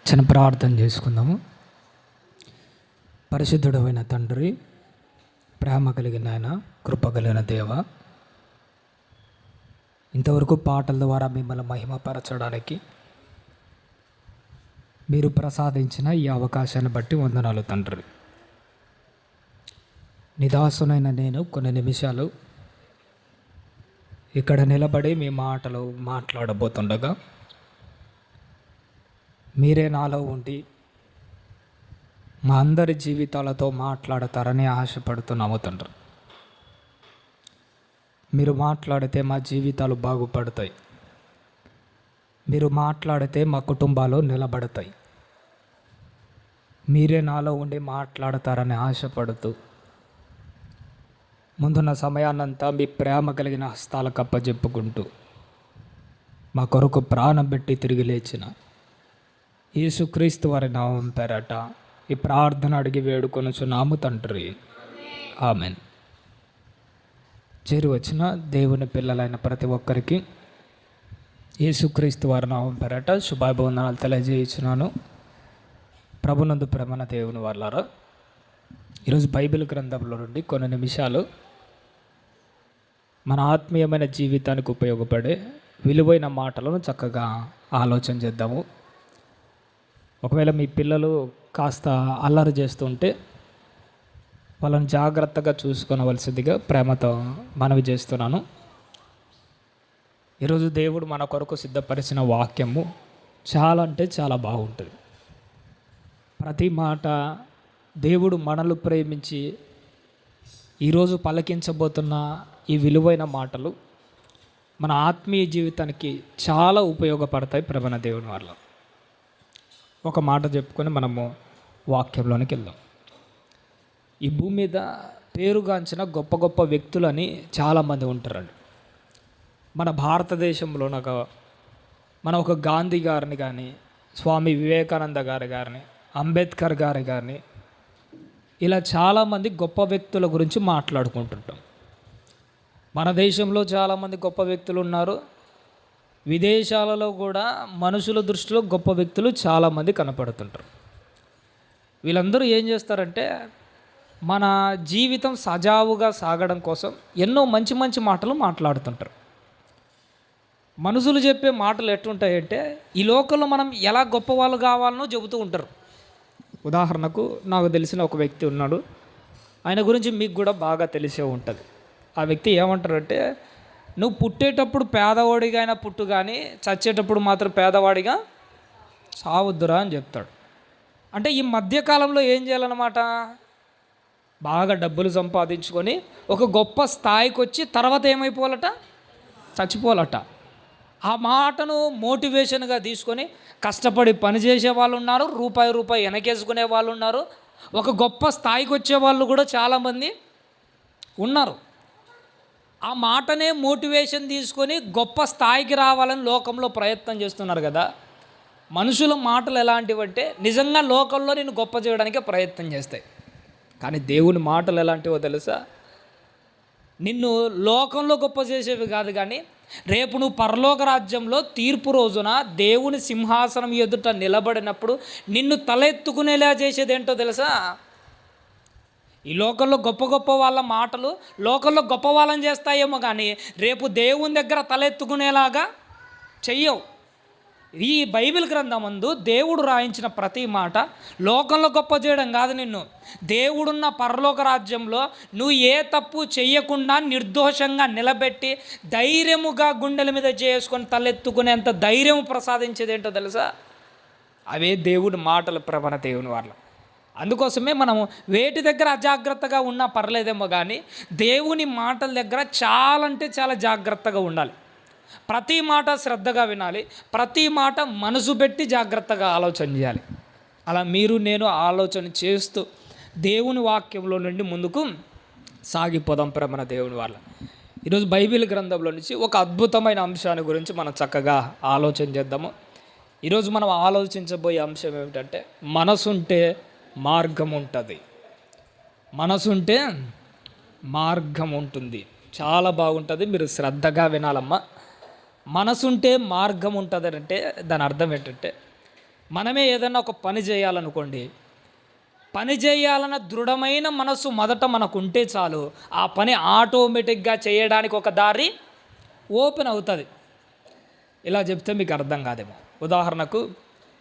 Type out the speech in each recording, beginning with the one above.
చిన్న ప్రార్థన చేసుకుందాము. పరిశుద్ధుడైన తండ్రి, ప్రేమ కలిగిన ఆయన, కృప కలిగిన దేవ, ఇంతవరకు పాటల ద్వారా మిమ్మల్ని మహిమపరచడానికి మీరు ప్రసాదించిన ఈ అవకాశాన్ని బట్టి వందనాలు తండ్రి. నిదాసునైన నేను కొన్ని నిమిషాలు ఇక్కడ నిలబడి మీ మాటలు మాట్లాడబోతుండగా మీరే నాలో ఉండి మా అందరి జీవితాలతో మాట్లాడతారని ఆశపడుతున్నాము తండ్రి. మీరు మాట్లాడితే మా జీవితాలు బాగుపడతాయి. మీరు మాట్లాడితే మా కుటుంబాలు నిలబడతాయి. మీరే నాలో ఉండి మాట్లాడతారని ఆశపడుతూ ముందున్న సమయాన్నంతా మీ ప్రేమ కలిగిన హస్తాలకు అప్పజెప్పుకుంటూ మా కొరకు ప్రాణం పెట్టి తిరిగి లేచిన యేసుక్రీస్తు వారి నామం పేరట ఈ ప్రార్థన అడిగి వేడుకొనుచున్నాము తండ్రి, ఆమెన్. చేరి వచ్చిన దేవుని పిల్లలైన ప్రతి ఒక్కరికి యేసుక్రీస్తు వారి నామం పేరట శుభాభివందనాలు తెలియజేయుచున్నాను. ప్రభునందు ప్రేమన దేవుని వాళ్ళారా, ఈరోజు బైబిల్ గ్రంథంలో నుండి కొన్ని నిమిషాలు మన ఆత్మీయమైన జీవితానికి ఉపయోగపడే విలువైన మాటలను చక్కగా ఆలోచన చేద్దాము. ఒకవేళ మీ పిల్లలు కాస్త అల్లరి చేస్తుంటే వాళ్ళని జాగ్రత్తగా చూసుకోవలసిందిగా ప్రేమతో మనవి చేస్తున్నాను. ఈరోజు దేవుడు మన కొరకు సిద్ధపరిచిన వాక్యము చాలా అంటే చాలా బాగుంటుంది. ప్రతి మాట దేవుడు మనల్ని ప్రేమించి ఈరోజు పలికించబోతున్న ఈ విలువైన మాటలు మన ఆత్మీయ జీవితానికి చాలా ఉపయోగపడతాయి. ప్రేమన దేవుని వల్ల ఒక మాట చెప్పుకొని మనము వాక్యంలోనికి వెళ్దాం. ఈ భూమి మీద పేరుగాంచిన గొప్ప గొప్ప వ్యక్తులని చాలామంది ఉంటారండి. మన భారతదేశంలో మన ఒక గాంధీ గారిని కానీ, స్వామి వివేకానంద గారిని, అంబేద్కర్ గారిని, ఇలా చాలామంది గొప్ప వ్యక్తుల గురించి మాట్లాడుకుంటుంటాం. మన దేశంలో చాలామంది గొప్ప వ్యక్తులు ఉన్నారు. విదేశాలలో కూడా మనుషుల దృష్టిలో గొప్ప వ్యక్తులు చాలామంది కనపడుతుంటారు. వీళ్ళందరూ ఏం చేస్తారంటే మన జీవితం సజావుగా సాగడం కోసం ఎన్నో మంచి మంచి మాటలు మాట్లాడుతుంటారు. మనుషులు చెప్పే మాటలు ఎట్లుంటాయంటే ఈ లోకంలో మనం ఎలా గొప్పవాళ్ళు కావాలనో చెబుతూ ఉంటారు. ఉదాహరణకు నాకు తెలిసిన ఒక వ్యక్తి ఉన్నాడు. ఆయన గురించి మీకు కూడా బాగా తెలిసే ఉంటుంది. ఆ వ్యక్తి ఏమంటారంటే, నువ్వు పుట్టేటప్పుడు పేదవాడిగా అయినా పుట్టు, కానీ చచ్చేటప్పుడు మాత్రం పేదవాడిగా సావద్దురా అని చెప్తాడు. అంటే ఈ మధ్యకాలంలో ఏం చేయాలన్నమాట, బాగా డబ్బులు సంపాదించుకొని ఒక గొప్ప స్థాయికి వచ్చి తర్వాత ఏమైపోవాలట, చచ్చిపోవాలట. ఆ మాటను మోటివేషన్గా తీసుకొని కష్టపడి పనిచేసే వాళ్ళు ఉన్నారు, రూపాయి వెనకేసుకునే వాళ్ళు ఉన్నారు, ఒక గొప్ప స్థాయికి వచ్చే వాళ్ళు కూడా చాలామంది ఉన్నారు. ఆ మాటనే మోటివేషన్ తీసుకొని గొప్ప స్థాయికి రావాలని లోకంలో ప్రయత్నం చేస్తున్నారు కదా. మనుషుల మాటలు ఎలాంటివంటే నిజంగా లోకంలో నేను గొప్ప చేయడానికే ప్రయత్నం చేస్తాయి. కానీ దేవుని మాటలు ఎలాంటివో తెలుసా, నిన్ను లోకంలో గొప్ప చేసేవి కాదు, కానీ రేపు నువ్వు పరలోక రాజ్యంలో తీర్పు రోజున దేవుని సింహాసనం ఎదుట నిలబడినప్పుడు నిన్ను తలెత్తుకునేలా చేసేది ఏంటో తెలుసా. ఈ లోకంలో గొప్ప గొప్ప వాళ్ళ మాటలు లోకంలో గొప్ప వాళ్ళని చేస్తాయేమో, కానీ రేపు దేవుని దగ్గర తలెత్తుకునేలాగా చెయ్యవు. ఈ బైబిల్ గ్రంథమందు దేవుడు రాయించిన ప్రతి మాట లోకంలో గొప్ప చేయడం కాదు, నిన్ను దేవుడున్న పరలోక రాజ్యంలో నువ్వు ఏ తప్పు చెయ్యకుండా నిర్దోషంగా నిలబెట్టి ధైర్యముగా గుండెల మీద చేసుకొని తలెత్తుకునేంత ధైర్యం ప్రసాదించేది ఏంటో తెలుసా. అవే దేవుడి మాటలు ప్రవణ దేవుని వాళ్ళ. అందుకోసమే మనము వేటి దగ్గర అజాగ్రత్తగా ఉన్నా పర్లేదేమో, కానీ దేవుని మాటల దగ్గర చాలా అంటే చాలా జాగ్రత్తగా ఉండాలి. ప్రతి మాట శ్రద్ధగా వినాలి, ప్రతి మాట మనసు పెట్టి జాగ్రత్తగా ఆలోచన చేయాలి. అలా మీరు నేను ఆలోచన చేస్తూ దేవుని వాక్యంలో నుండి ముందుకు సాగిపోదాం. ప్రమణ దేవుని వాళ్ళ ఈరోజు బైబిల్ గ్రంథంలో నుంచి ఒక అద్భుతమైన అంశాన్ని గురించి మనం చక్కగా ఆలోచన చేద్దాము. ఈరోజు మనం ఆలోచించబోయే అంశం ఏమిటంటే, మనసుంటే మార్గం ఉంటుంది. మనసుంటే మార్గం ఉంటుంది. చాలా బాగుంటుంది, మీరు శ్రద్ధగా వినాలమ్మా. మనసుంటే మార్గం ఉంటుంది అంటే దాని అర్థం ఏంటంటే, మనమే ఏదైనా ఒక పని చేయాలనుకోండి, పని చేయాలన్న దృఢమైన మనసు మొదట మనకు ఉంటే చాలు, ఆ పని ఆటోమేటిక్గా చేయడానికి ఒక దారి ఓపెన్ అవుతుంది. ఇలా చెప్తే మీకు అర్థం కాదేమో. ఉదాహరణకు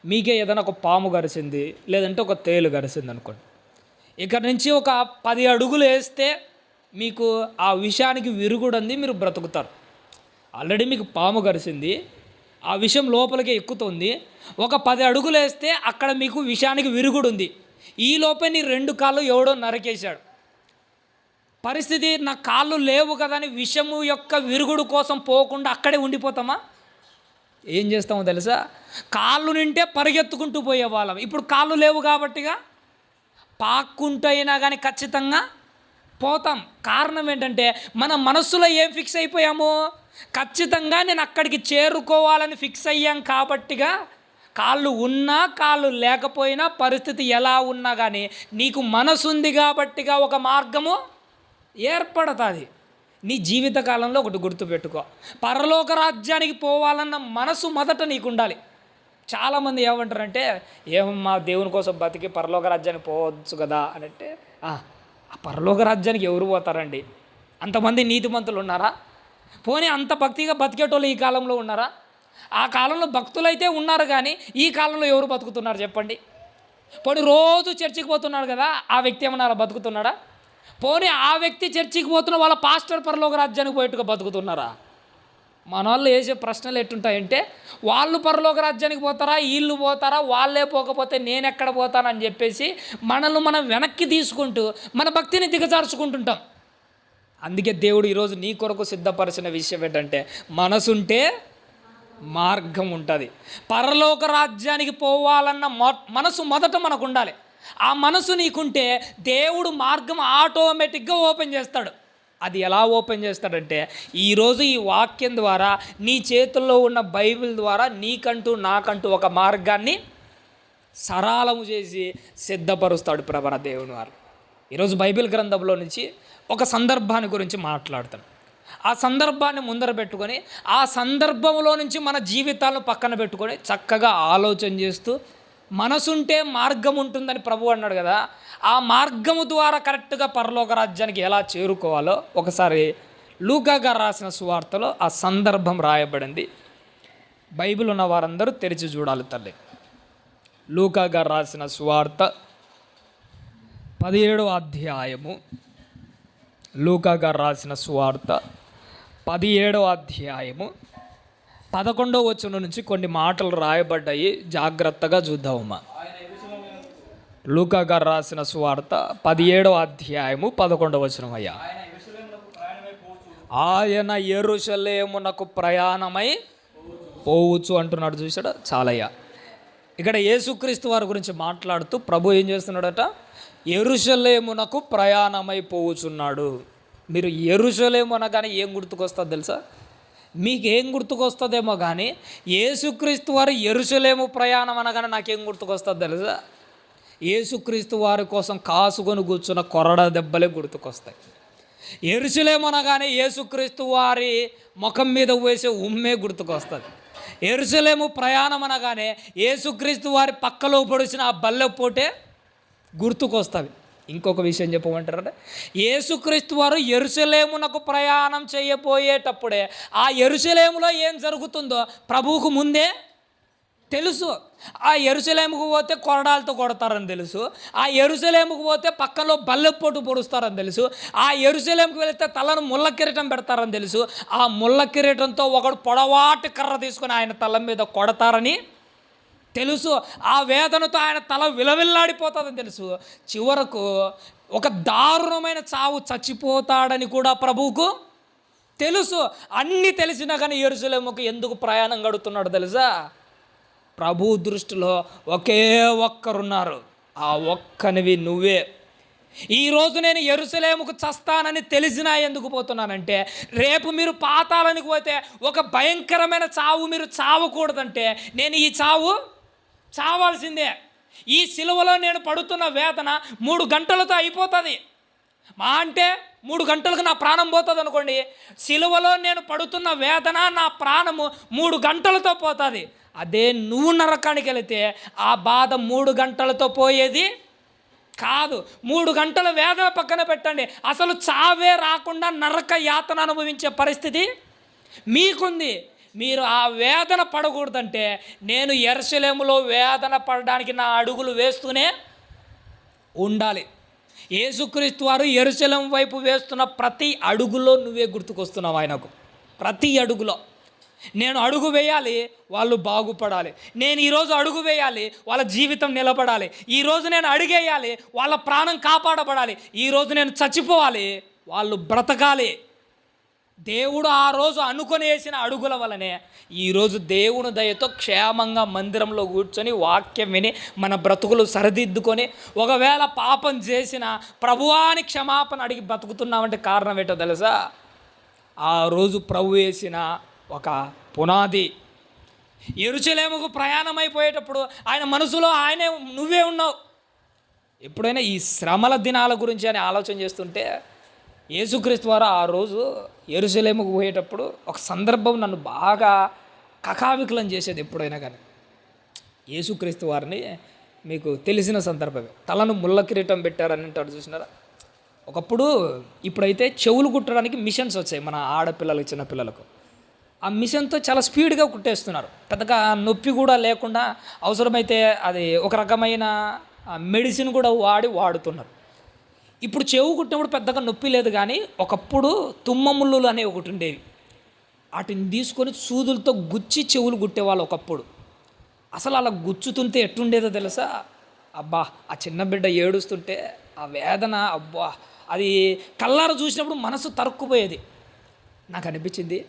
మీకే ఏదైనా ఒక పాము గరిచింది, లేదంటే ఒక తేలు గరిచింది అనుకోండి. ఇక్కడ నుంచి ఒక 10 అడుగులు వేస్తే మీకు ఆ విషయానికి విరుగుడంది, మీరు బ్రతుకుతారు. ఆల్రెడీ మీకు పాము గరిచింది, ఆ విషయం లోపలికి ఎక్కుతుంది. ఒక 10 అడుగులు వేస్తే అక్కడ మీకు విషయానికి విరుగుడు ఉంది. ఈ లోపే నీ 2 కాళ్ళు ఎవడో నరికేశాడు. పరిస్థితి, నా కాళ్ళు లేవు కదా అని విషము యొక్క విరుగుడు కోసం పోకుండా అక్కడే ఉండిపోతామా? ఏం చేస్తామో తెలుసా? కాళ్ళు నింటే పరిగెత్తుకుంటూ పోయేవాళ్ళం. ఇప్పుడు కాళ్ళు లేవు కాబట్టిగా పాక్కుంటూ అయినా కానీ ఖచ్చితంగా పోతాం. కారణం ఏంటంటే మన మనస్సులో ఏం ఫిక్స్ అయిపోయాము? ఖచ్చితంగా నేను అక్కడికి చేరుకోవాలని ఫిక్స్ అయ్యాం కాబట్టిగా కాళ్ళు ఉన్నా కాళ్ళు లేకపోయినా పరిస్థితి ఎలా ఉన్నా కానీ నీకు మనసు ఉంది కాబట్టిగా ఒక మార్గము ఏర్పడుతుంది. నీ జీవితకాలంలో ఒకటి గుర్తుపెట్టుకో, పరలోక రాజ్యానికి పోవాలన్న మనసు మొదట నీకు ఉండాలి. చాలామంది ఏమంటారంటే, ఏమమ్మా దేవుని కోసం బతికి పరలోక రాజ్యానికి పోవచ్చు కదా అని అంటే, ఆ పరలోక రాజ్యానికి ఎవరు పోతారండి? అంతమంది నీతిమంతులు ఉన్నారా? పోనీ అంత భక్తిగా బతికేటోళ్ళు ఈ కాలంలో ఉన్నారా? ఆ కాలంలో భక్తులైతే ఉన్నారు, కానీ ఈ కాలంలో ఎవరు బతుకుతున్నారు చెప్పండి? పోనీ రోజు చర్చికి పోతున్నాడు కదా, ఆ వ్యక్తి ఏమన్నా అలా బతుకుతున్నాడా? పోనీ ఆ వ్యక్తి చర్చికి పోతున్న వాళ్ళ పాస్టర్ పరలోక రాజ్యానికి పోయేట్టుగా బతుకుతున్నారా? మన వాళ్ళు వేసే ప్రశ్నలు ఎట్టుంటాయంటే, వాళ్ళు పరలోక రాజ్యానికి పోతారా, వీళ్ళు పోతారా, వాళ్ళే పోకపోతే నేను ఎక్కడ పోతానని చెప్పేసి మనల్ని మనం వెనక్కి తీసుకుంటూ మన భక్తిని దిగజార్చుకుంటుంటాం. అందుకే దేవుడు ఈరోజు నీ కొరకు సిద్ధపరిచిన విషయం ఏంటంటే, మనసుంటే మార్గం ఉంటుంది. పరలోక రాజ్యానికి పోవాలన్న మనసు మొదట మనకు ఉండాలి. ఆ మనసు నీకుంటే దేవుడు మార్గం ఆటోమేటిక్గా ఓపెన్ చేస్తాడు. అది ఎలా ఓపెన్ చేస్తాడంటే, ఈరోజు ఈ వాక్యం ద్వారా, నీ చేతుల్లో ఉన్న బైబిల్ ద్వారా నీకంటూ నాకంటూ ఒక మార్గాన్ని సరళము చేసి సిద్ధపరుస్తాడు ప్రభన దేవుని వారు. ఈరోజు బైబిల్ గ్రంథంలో నుంచి ఒక సందర్భాన్ని గురించి మాట్లాడతాను. ఆ సందర్భాన్ని ముందర పెట్టుకొని, ఆ సందర్భంలో నుంచి మన జీవితాలను పక్కన పెట్టుకొని చక్కగా ఆలోచన చేస్తూ, మనసుంటే మార్గం ఉంటుందని ప్రభు అన్నాడు కదా, ఆ మార్గము ద్వారా కరెక్ట్గా పరలోక రాజ్యానికి ఎలా చేరుకోవాలో ఒకసారి లూకా గారు రాసిన సువార్తలో ఆ సందర్భం రాయబడింది. బైబిల్ ఉన్న వారందరూ తెరిచి చూడాలి తల్లి. లూకా గారు రాసిన సువార్త 17వ అధ్యాయము. లూకా గారు రాసిన సువార్త 17వ అధ్యాయము 11వ వచనం నుంచి కొన్ని మాటలు రాయబడ్డాయి, జాగ్రత్తగా చూద్దామమ్మా. లూకా గారు రాసిన సువార్త 17వ అధ్యాయము 11వ వచనం. అయ్యా, ఆయన యెరూషలేమునకు ప్రయాణమై పోవచ్చు అంటున్నాడు. చూసాడా? చాలయ్యా. ఇక్కడ యేసుక్రీస్తు వారి గురించి మాట్లాడుతూ ప్రభు ఏం చేస్తున్నాడట? యెరూషలేమునకు ప్రయాణమై పోవుచున్నాడు. మీరు యెరూషలేము అనగానే ఏం గుర్తుకొస్తుంది తెలుసా? మీకు ఏం గుర్తుకొస్తుందేమో కానీ యేసుక్రీస్తు వారు యెరూషలేము ప్రయాణం అనగానే నాకేం గుర్తుకొస్తుంది తెలుసా? యేసుక్రీస్తు వారి కోసం కాసుకొని కూర్చున్న కొరడా దెబ్బలే గుర్తుకొస్తాయి. యెరూషలేము అనగానే యేసుక్రీస్తు వారి ముఖం మీద వేసే ఉమ్మే గుర్తుకొస్తుంది. యెరూషలేము ప్రయాణం అనగానే యేసుక్రీస్తు వారి పక్కలో పొడిచిన ఆ బల్లెపోటే గుర్తుకొస్తుంది. ఇంకొక విషయం చెప్పమంటారంటే, యేసుక్రీస్తు వారు యెరూషలేమునకు ప్రయాణం చేయబోయేటప్పుడే ఆ యెరూషలేములో ఏం జరుగుతుందో ప్రభువుకు ముందే తెలుసు. ఆ యెరూషలేముకు పోతే కొరడాలతో కొడతారని తెలుసు. ఆ యెరూషలేముకు పోతే పక్కలో బల్లెపోటు పొడుస్తారని తెలుసు. ఆ యెరూషలేముకు వెళితే తలను ముళ్ళ కిరీటం పెడతారని తెలుసు. ఆ ముళ్ళ కిరీటంతో ఒకడు పొడవాటి కర్ర తీసుకొని ఆయన తల మీద కొడతారని తెలుసు. ఆ వేదనతో ఆయన తల విలవిల్లాడిపోతుందని తెలుసు. చివరకు ఒక దారుణమైన చావు చచ్చిపోతాడని కూడా ప్రభువుకు తెలుసు. అన్నీ తెలిసినా కానీ యెరూషలేముకు ఎందుకు ప్రయాణం గడుతున్నాడు తెలుసా? ప్రభు దృష్టిలో ఒకే ఒక్కరున్నారు, ఆ ఒక్కనివి నువ్వే. ఈరోజు నేను యెరూషలేముకు చస్తానని తెలిసినా ఎందుకు పోతున్నానంటే, రేపు మీరు పాతాళానికి పోతే ఒక భయంకరమైన చావు మీరు చావకూడదంటే నేను ఈ చావాల్సిందే. ఈ సిలువలో నేను పడుతున్న వేదన 3 గంటలతో అయిపోతుంది. మా అంటే 3 గంటలకు నా ప్రాణం పోతుంది అనుకోండి. సిలువలో నేను పడుతున్న వేదన, నా ప్రాణము 3 గంటలతో పోతుంది. అదే నువ్వు నరకానికి వెళితే ఆ బాధ 3 గంటలతో పోయేది కాదు. 3 గంటల వేదన పక్కన పెట్టండి, అసలు చావే రాకుండా నరక యాతన అనుభవించే పరిస్థితి మీకుంది. మీరు ఆ వేదన పడకూడదంటే నేను యెరూషలేములో వేదన పడడానికి నా అడుగులు వేస్తూనే ఉండాలి. యేసుక్రీస్తు వారు యెరూషలేము వైపు వేస్తున్న ప్రతి అడుగులో నువ్వే గుర్తుకొస్తున్నావు ఆయనకు. ప్రతి అడుగులో నేను అడుగు వేయాలి, వాళ్ళు బాగుపడాలి. నేను ఈరోజు అడుగు వేయాలి, వాళ్ళ జీవితం నిలబడాలి. ఈరోజు నేను అడుగేయాలి, వాళ్ళ ప్రాణం కాపాడబడాలి. ఈరోజు నేను చచ్చిపోవాలి, వాళ్ళు బ్రతకాలి. దేవుడు ఆ రోజు అనుకొని వేసిన అడుగుల వలనే ఈరోజు దేవుని దయతో క్షేమంగా మందిరంలో కూర్చొని వాక్యం విని మన బ్రతుకులు సరిదిద్దుకొని, ఒకవేళ పాపం చేసిన ప్రభువాని క్షమాపణ అడిగి బ్రతుకుతున్నామంటే కారణం ఏంటో తెలుసా? ఆ రోజు ప్రభు వేసిన ఒక పునాది. యెరూషలేముకు ప్రయాణం అయిపోయేటప్పుడు ఆయన మనసులో ఆయనే నువ్వే ఉన్నావు. ఎప్పుడైనా ఈ శ్రమల దినాల గురించి అని ఆలోచన చేస్తుంటే యేసుక్రీస్తు వారు ఆ రోజు యెరూషలేముకు పోయేటప్పుడు ఒక సందర్భం నన్ను బాగా కకావికలం చేసేది. ఎప్పుడైనా కానీ యేసుక్రీస్తు వారిని మీకు తెలిసిన సందర్భమే, తలను ముళ్ళ కిరీటం పెట్టారని అంటారు, చూసినారా? ఒకప్పుడు ఇప్పుడైతే చెవులు కుట్టడానికి మిషన్స్ వచ్చాయి మన ఆడపిల్లలకి, చిన్నపిల్లలకు. ఆ మిషన్తో చాలా స్పీడ్గా కుట్టేస్తున్నారు, పెద్దగా నొప్పి కూడా లేకుండా. అవసరమైతే అది ఒక రకమైన మెడిసిన్ కూడా వాడుతున్నారు. ఇప్పుడు చెవు కుట్టినప్పుడు పెద్దగా నొప్పి లేదు, కానీ ఒకప్పుడు తుమ్మ ముళ్ళులు అనేవి ఒకటి ఉండేవి. వాటిని తీసుకొని సూదులతో గుచ్చి చెవులు కుట్టేవాళ్ళు ఒకప్పుడు. అసలు అలా గుచ్చుతుంటే ఎట్టుండేదో తెలుసా? అబ్బా, ఆ చిన్న బిడ్డ ఏడుస్తుంటే ఆ వేదన, అబ్బా, అది కళ్ళారా చూసినప్పుడు మనసు తరుక్కుపోయేది. నాకు అనిపించింది,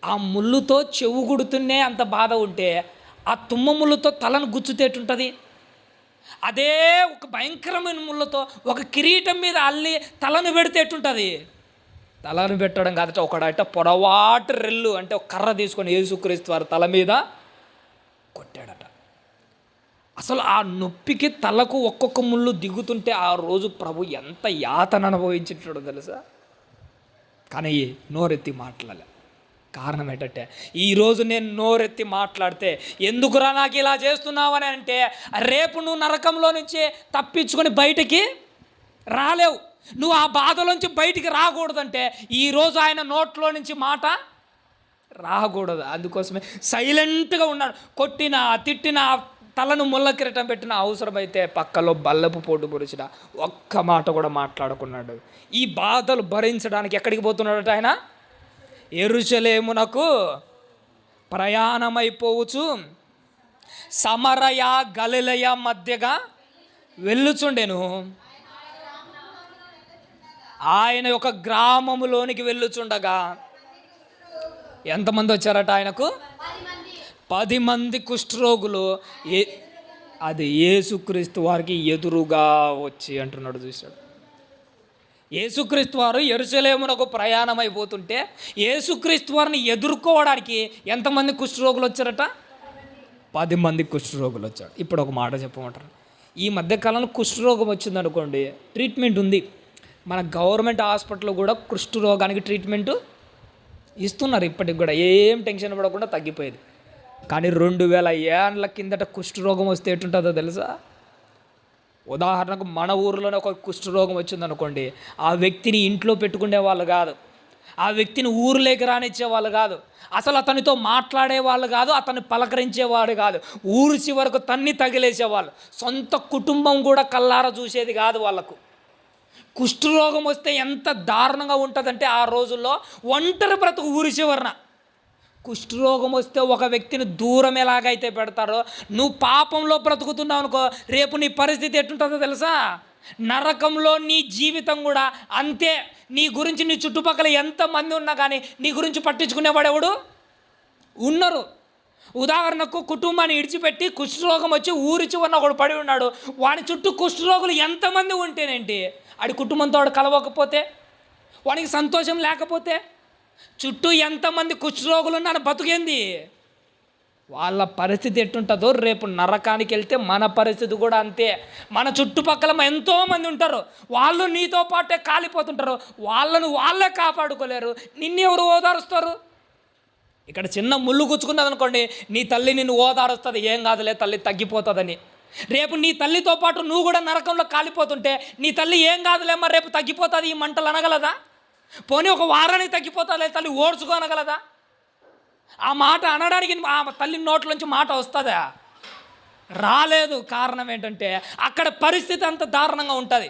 ఆ ముళ్ళుతో చెవు కుడుతున్నే అంత బాధ ఉంటే ఆ తుమ్మ ముళ్ళుతో తలను గుచ్చుతే ఎట్టుంటుంది? అదే ఒక భయంకరమైన ముళ్ళతో ఒక కిరీటం మీద అల్లి తలను పెడితే ఎట్టుంటుంది? తలను పెట్టడం కాదట, ఒకడట పొడవాటి రెల్లు అంటే ఒక కర్ర తీసుకొని యేసుక్రీస్తు వారి తల మీద కొట్టాడట. అసలు ఆ నొప్పికి తలకు ఒక్కొక్క ముళ్ళు దిగుతుంటే ఆ రోజు ప్రభు ఎంత యాతన అనుభవించుంటాడో తెలుసా? కానీ నోరెత్తి మాట్లాడలే. కారణం ఏంటంటే ఈరోజు నేను నోరెత్తి మాట్లాడితే, ఎందుకురా నాకు ఇలా చేస్తున్నావని అంటే, రేపు నువ్వు నరకంలో నుంచి తప్పించుకొని బయటికి రాలేవు. నువ్వు ఆ బాధలోంచి బయటికి రాకూడదంటే ఈరోజు ఆయన నోట్లో నుంచి మాట రాకూడదు. అందుకోసమే సైలెంట్గా ఉన్నాడు. కొట్టినా తిట్టినా, తలను ముళ్ళ కిరీటం పెట్టిన, అవసరమైతే పక్కలో బల్లపు పోటు పొడిచిన, ఒక్క మాట కూడా మాట్లాడుకున్నాడు. ఈ బాధలు భరించడానికి ఎక్కడికి పోతున్నాడట ఆయన? యెరూషలేమునకు ప్రయాణమైపోవచ్చు సమరయ గలిలయ మధ్యగా వెళ్ళుచుండెను. ఆయన ఒక గ్రామములోనికి వెళ్ళుచుండగా ఎంతమంది వచ్చారట ఆయనకు? 10 మంది కుష్ఠరోగులు. అది యేసుక్రీస్తు వారికి ఎదురుగా వచ్చి అంటున్నాడు, చూశాడు. యేసుక్రీస్తు వారు యెరూషలేమునకు ప్రయాణం అయిపోతుంటే యేసుక్రీస్తు వారిని ఎదుర్కోవడానికి ఎంతమంది కుష్ఠరోగులు వచ్చారట? 10 మంది కుష్ఠరోగులు వచ్చారు. ఇప్పుడు ఒక మాట చెప్పమంటారు, ఈ మధ్యకాలంలో కుష్ఠరోగం వచ్చిందనుకోండి, ట్రీట్మెంట్ ఉంది. మన గవర్నమెంట్ హాస్పిటల్లో కూడా కుష్ఠరోగానికి ట్రీట్మెంటు ఇస్తున్నారు. ఇప్పటికి కూడా ఏం టెన్షన్ పడకుండా తగ్గిపోయేది. కానీ 2000 ఏళ్ళ కిందట కుష్ఠరోగం వస్తే ఎటుంటుందో తెలుసా? ఉదాహరణకు మన ఊరిలోనే ఒక కుష్ఠరోగం వచ్చిందనుకోండి, ఆ వ్యక్తిని ఇంట్లో పెట్టుకునే వాళ్ళు కాదు, ఆ వ్యక్తిని ఊరులోకి రానిచ్చే వాళ్ళు కాదు, అసలు అతనితో మాట్లాడే వాళ్ళు కాదు, అతన్ని పలకరించేవాడు కాదు, ఊరు చివరకు తన్ని తగిలేసేవాళ్ళు. సొంత కుటుంబం కూడా కల్లారా చూసేది కాదు వాళ్ళకు. కుష్ఠరోగం వస్తే ఎంత దారుణంగా ఉంటుందంటే ఆ రోజుల్లో ఒంటరి బ్రతుకు ఊరి చివరన. కుష్ఠరోగం వస్తే ఒక వ్యక్తిని దూరం ఎలాగైతే పెడతారో, నువ్వు పాపంలో బ్రతుకుతున్నావు అనుకో, రేపు నీ పరిస్థితి ఎట్టుంటుందో తెలుసా? నరకంలో నీ జీవితం కూడా అంతే. నీ గురించి నీ చుట్టుపక్కల ఎంతమంది ఉన్నా కానీ నీ గురించి పట్టించుకునేవాడెవడు ఉన్నారు. ఉదాహరణకు కుటుంబాన్ని ఇడిచిపెట్టి కుష్ఠరోగం వచ్చి ఊరి చివరన ఒకడు పడి ఉన్నాడు, వాని చుట్టూ కుష్ఠరోగులు ఎంతమంది ఉంటేనేంటి? ఆడి కుటుంబంతో వాడు కలవకపోతే, వానికి సంతోషం లేకపోతే, చుట్టూ ఎంతమంది కుష్ఠరోగులు ఉన్నాను బతుకేంది? వాళ్ళ పరిస్థితి ఎట్టుంటుందో రేపు నరకానికి వెళ్తే మన పరిస్థితి కూడా అంతే. మన చుట్టుపక్కల ఎంతోమంది ఉంటారు, వాళ్ళు నీతో పాటే కాలిపోతుంటారు, వాళ్ళను వాళ్ళే కాపాడుకోలేరు, నిన్నెవరు ఓదారుస్తారు? ఇక్కడ చిన్న ముళ్ళు గుచ్చుకున్నది అనుకోండి, నీ తల్లి నిన్ను ఓదారుస్తుంది, ఏం కాదులే తల్లి తగ్గిపోతుందని. రేపు నీ తల్లితో పాటు నువ్వు కూడా నరకంలో కాలిపోతుంటే నీ తల్లి ఏం కాదులేమ్మా రేపు తగ్గిపోతుంది ఈ మంటలు అనగలదా? పోనీ ఒక వారానికి తగ్గిపోతుందిలే తల్లి ఓడ్చుకోనగలదా? ఆ మాట అనడానికి ఆ తల్లి నోట్లోంచి మాట వస్తుందా? రాలేదు. కారణం ఏంటంటే అక్కడ పరిస్థితి అంత దారుణంగా ఉంటుంది.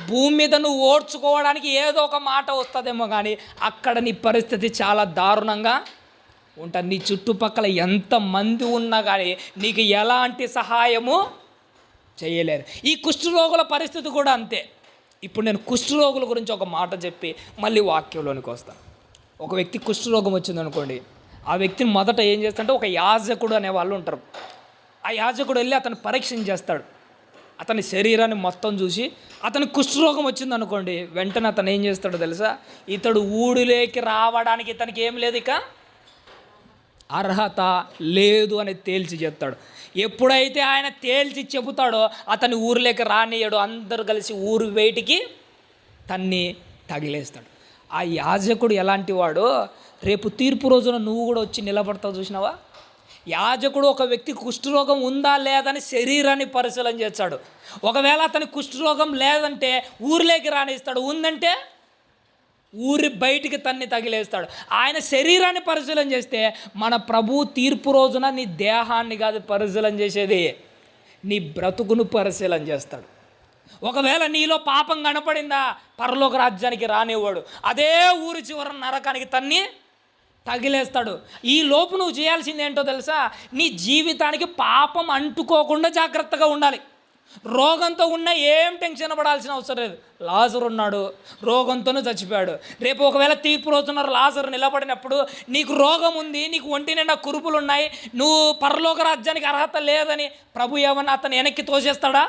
భూమి మీద నువ్వు ఓడ్చుకోవడానికి ఏదో ఒక మాట వస్తుందేమో, కానీ అక్కడ నీ పరిస్థితి చాలా దారుణంగా ఉంటుంది. నీ చుట్టుపక్కల ఎంతమంది ఉన్నా కానీ నీకు ఎలాంటి సహాయము చేయలేరు. ఈ కుష్ఠరోగుల పరిస్థితి కూడా అంతే. ఇప్పుడు నేను కుష్ఠరోగుల గురించి ఒక మాట చెప్పి మళ్ళీ వాక్యంలోనికి వస్తాను. ఒక వ్యక్తి కుష్ఠరోగం వచ్చిందనుకోండి, ఆ వ్యక్తిని మొదట ఏం చేస్తాడంటే ఒక యాజకుడు అనే వాళ్ళు ఉంటారు. ఆ యాజకుడు వెళ్ళి అతను పరీక్షణ చేస్తాడు. అతని శరీరాన్ని మొత్తం చూసి అతని కుష్ఠరోగం వచ్చిందనుకోండి, వెంటనే అతను ఏం చేస్తాడో తెలుసా? ఇతడు ఊడిలోకి రావడానికి ఇతనికి ఏం లేదు, ఇక అర్హత లేదు అని తేల్చి చెప్తాడు. ఎప్పుడైతే ఆయన తేల్చి చెబుతాడో అతని ఊరిలోకి రానియడు. అందరూ కలిసి ఊరు బయటికి తగిలేస్తాడు. ఆ యాజకుడు ఎలాంటి వాడు? రేపు తీర్పు రోజున నువ్వు కూడా వచ్చి నిలబడతావు, చూసినావా? యాజకుడు ఒక వ్యక్తి కుష్ఠరోగం ఉందా లేదని శరీరాన్ని పరిశీలన చేస్తాడు. ఒకవేళ అతని కుష్ఠరోగం లేదంటే ఊరిలోకి రానిస్తాడు, ఉందంటే ఊరి బయటికి తగిలేస్తాడు. ఆయన శరీరాన్ని పరిశీలన చేస్తే మన ప్రభు తీర్పు రోజున నీ దేహాన్ని కాదు పరిశీలన చేసేది, నీ బ్రతుకును పరిశీలన చేస్తాడు. ఒకవేళ నీలో పాపం కనపడిందా, పరలోక రాజ్యానికి రానివ్వడు. అదే ఊరి చివర నరకానికి తగిలేస్తాడు. ఈ లోపు నువ్వు చేయాల్సింది ఏంటో తెలుసా? నీ జీవితానికి పాపం అంటుకోకుండా జాగ్రత్తగా ఉండాలి. రోగంతో ఉన్నా ఏం టెన్షన్ పడాల్సిన అవసరం లేదు. లాజరు ఉన్నాడు, రోగంతోనే చచ్చిపోయాడు. రేపు ఒకవేళ తీర్పు రోజున లాజరు నిలబడినప్పుడు నీకు రోగం ఉంది, నీకు ఒంటి నిండా కురుపులు ఉన్నాయి, నువ్వు పరలోక రాజ్యానికి అర్హత లేదని ప్రభు ఏమన్నా అతను వెనక్కి తోసేస్తాడా?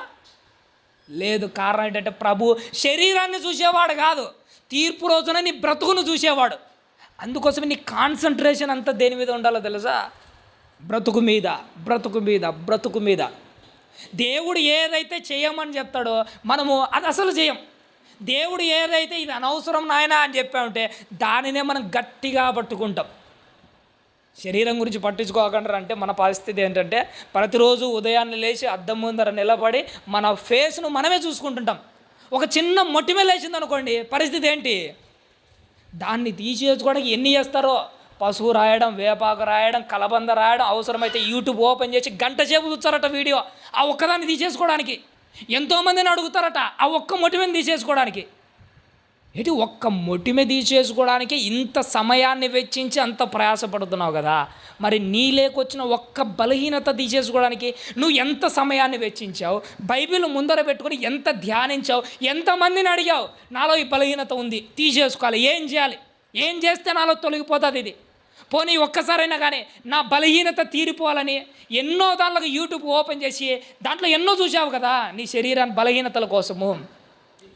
లేదు. కారణం ఏంటంటే ప్రభు శరీరాన్ని చూసేవాడు కాదు, తీర్పు రోజున నీ బ్రతుకును చూసేవాడు. అందుకోసం నీ కాన్సన్ట్రేషన్ అంతా దేని మీద ఉండాలో తెలుసా? బ్రతుకు మీద, బ్రతుకు మీద, బ్రతుకు మీద. దేవుడు ఏదైతే చేయమని చెప్తాడో మనము అది అసలు చేయం. దేవుడు ఏదైతే ఇది అనవసరం నాయనా అని చెప్పామంటే దానినే మనం గట్టిగా పట్టుకుంటాం. శరీరం గురించి పట్టించుకోకుండా అంటే మన పరిస్థితి ఏంటంటే ప్రతిరోజు ఉదయాన్నే లేచి అద్దం ముందర నిలబడి మన ఫేస్ను మనమే చూసుకుంటుంటాం. ఒక చిన్న మొటిమ లేచింది అనుకోండి, పరిస్థితి ఏంటి? దాన్ని తీసేసుకోవడానికి ఎన్ని చేస్తారో, పసుపు రాయడం, వేపాకు రాయడం, కలబంద రాయడం, అవసరమైతే యూట్యూబ్ ఓపెన్ చేసి గంట సేపు చూస్తారట వీడియో ఆ ఒక్కదాన్ని తీసేసుకోవడానికి. ఎంతోమందిని అడుగుతారట ఆ ఒక్క మొటిమని తీసేసుకోవడానికి. ఏంటి ఒక్క మొటిమ తీసేసుకోవడానికి ఇంత సమయాన్ని వెచ్చించి అంత ప్రయాసపడుతున్నావు కదా, మరి నీ లేకొచ్చిన ఒక్క బలహీనత తీసేసుకోవడానికి నువ్వు ఎంత సమయాన్ని వెచ్చించావు? బైబిల్ ముందర పెట్టుకొని ఎంత ధ్యానించావు? ఎంతమందిని అడిగావు నాలో ఈ బలహీనత ఉంది తీసేసుకోవాలి, ఏం చేయాలి, ఏం చేస్తే నాలో తొలగిపోతుంది ఇది? పోనీ ఒక్కసారైనా కానీ నా బలహీనత తీరిపోవాలని ఎన్నో దాంట్లో యూట్యూబ్ ఓపెన్ చేసి దాంట్లో ఎన్నో చూసావు కదా నీ శరీరాన్ని బలహీనతల కోసము.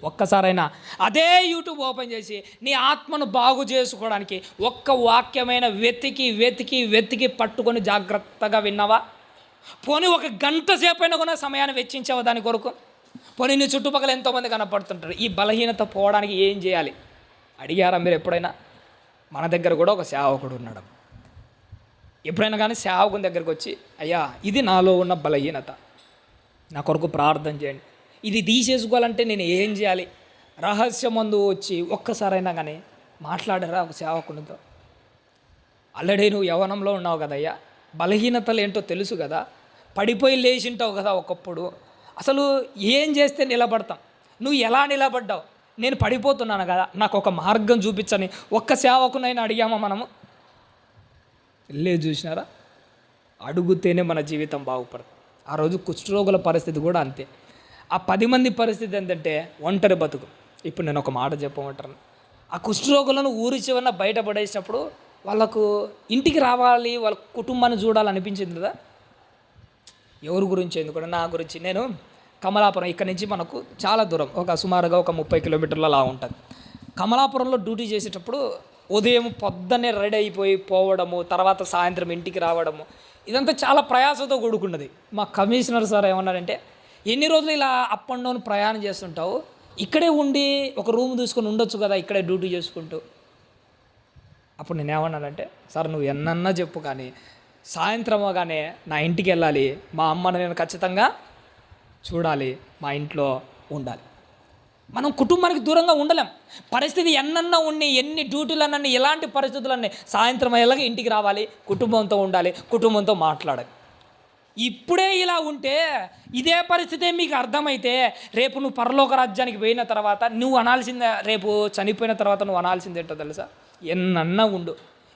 ఒక్కసారైనా అదే యూట్యూబ్ ఓపెన్ చేసి నీ ఆత్మను బాగు చేసుకోవడానికి ఒక్క వాక్యమైన వెతికి వెతికి వెతికి పట్టుకొని జాగ్రత్తగా విన్నావా? పోనీ ఒక గంట సేపైనా కూడా సమయాన్ని వెచ్చించావా దాని కొరకు? పోనీ నీ చుట్టుపక్కల ఎంతోమంది కనపడుతుంటారు. ఈ బలహీనత పోవడానికి ఏం చేయాలి అడిగారా మీరు ఎప్పుడైనా? మన దగ్గర కూడా ఒక సేవకుడు ఉన్నాడు. ఎప్పుడైనా కానీ సేవకుని దగ్గరికి వచ్చి, అయ్యా ఇది నాలో ఉన్న బలహీనత, నా కొరకు ప్రార్థన చేయండి, ఇది తీసేసుకోవాలంటే నేను ఏం చేయాలి? రహస్యమందు వచ్చి ఒక్కసారైనా కానీ మాట్లాడారా ఒక సేవకునితో? ఆల్రెడీ నువ్వు యవ్వనంలో ఉన్నావు కదయ్యా, బలహీనతలు ఏంటో తెలుసు కదా, పడిపోయి లేచింటావు కదా ఒకప్పుడు, అసలు ఏం చేస్తే నిలబడతాం, నువ్వు ఎలా నిలబడ్డావు, నేను పడిపోతున్నాను కదా, నాకు ఒక మార్గం చూపించని ఒక్క సేవకునైనా అడిగామా మనము? లేదు. చూసినారా? అడుగుతేనే మన జీవితం బాగుపడుతుంది. ఆ రోజు కుష్ఠరోగుల పరిస్థితి కూడా అంతే. ఆ 10 మంది పరిస్థితి ఏంటంటే ఒంటరి బతుకు. ఇప్పుడు నేను ఒక మాట చెప్పమంటాను. ఆ కుష్ఠరోగులను ఊరి చివరన బయటపడేసినప్పుడు వాళ్ళకు ఇంటికి రావాలి, వాళ్ళ కుటుంబాన్ని చూడాలనిపించింది కదా. ఎవరి గురించి ఎందుకు, నా గురించి. నేను కమలాపురం ఇక్కడ నుంచి మనకు చాలా దూరం, సుమారుగా ఒక 30 కిలోమీటర్ల అలా ఉంటుంది. కమలాపురంలో డ్యూటీ చేసేటప్పుడు ఉదయం పొద్దున్నే రెడీ అయిపోయి పోవడము, తర్వాత సాయంత్రం ఇంటికి రావడము, ఇదంతా చాలా ప్రయాసంతో కూడుకున్నది. మా కమిషనర్ సార్ ఏమన్నారంటే, ఎన్ని రోజులు ఇలా అప్ అండ్ డౌన్ ప్రయాణం చేస్తుంటావు, ఇక్కడే ఉండి ఒక రూమ్ తీసుకొని ఉండొచ్చు కదా ఇక్కడే డ్యూటీ చేసుకుంటూ. అప్పుడు నేనేమన్నానంటే, సార్ నువ్వు ఎన్నన్నా చెప్పు కానీ సాయంత్రం అవగానే నా ఇంటికి వెళ్ళాలి, మా అమ్మని నేను ఖచ్చితంగా చూడాలి, మా ఇంట్లో ఉండాలి. మనం కుటుంబానికి దూరంగా ఉండలేం. పరిస్థితి ఎన్నన్నా ఉండి, ఎన్ని డ్యూటీలన్నీ, ఎలాంటి పరిస్థితులన్నీ, సాయంత్రం అయ్యేలాగా ఇంటికి రావాలి, కుటుంబంతో ఉండాలి, కుటుంబంతో మాట్లాడాలి. ఇప్పుడే ఇలా ఉంటే ఇదే పరిస్థితే మీకు అర్థమైతే రేపు నువ్వు పరలోక రాజ్యానికి పోయిన తర్వాత నువ్వు అనాల్సిందే, రేపు చనిపోయిన తర్వాత నువ్వు అనాల్సింది ఏంటో తెలుసా? ఎన్నన్నా ఉండు,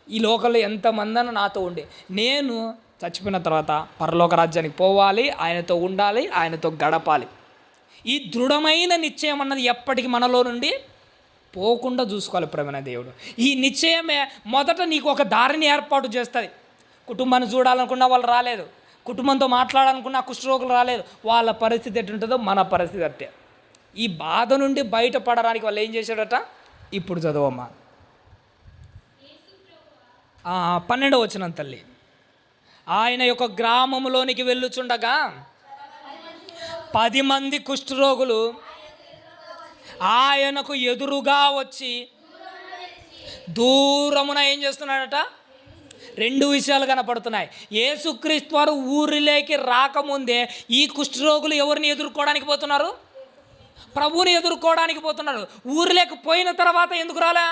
ఈ లోకంలో ఎంతమందన్నా నాతో ఉండి, నేను చచ్చిపోయిన తర్వాత పరలోక రాజ్యానికి పోవాలి, ఆయనతో ఉండాలి, ఆయనతో గడపాలి. ఈ దృఢమైన నిశ్చయం అన్నది ఎప్పటికీ మనలో నుండి పోకుండా చూసుకోవాలి ప్రేమైన దేవుడు. ఈ నిశ్చయమే మొదట నీకు ఒక దారిని ఏర్పాటు చేస్తుంది. కుటుంబాన్ని చూడాలనుకున్నా వాళ్ళు రాలేదు, కుటుంబంతో మాట్లాడాలనుకున్నా కుష్ఠరోగులు రాలేదు. వాళ్ళ పరిస్థితి ఎట్టుంటుందో మన పరిస్థితి అట్టే. ఈ బాధ నుండి బయటపడడానికి వాళ్ళు ఏం చేశాడట? ఇప్పుడు చదవమ్మా 12వ వచనం తల్లి. ఆయన యొక్క గ్రామంలోనికి వెళ్ళుచుండగా 10 మంది కుష్ఠరోగులు ఆయనకు ఎదురుగా వచ్చి దూరమున ఏం చేస్తున్నాడట? 2 విషయాలు కనపడుతున్నాయి. యేసుక్రీస్తు వారు ఊరిలోకి రాకముందే ఈ కుష్ఠరోగులు ఎవరిని ఎదుర్కోవడానికి పోతున్నారు? ప్రభువుని ఎదుర్కోవడానికి పోతున్నారు. ఊరిలోకి పోయిన తర్వాత ఎందుకు రాలే?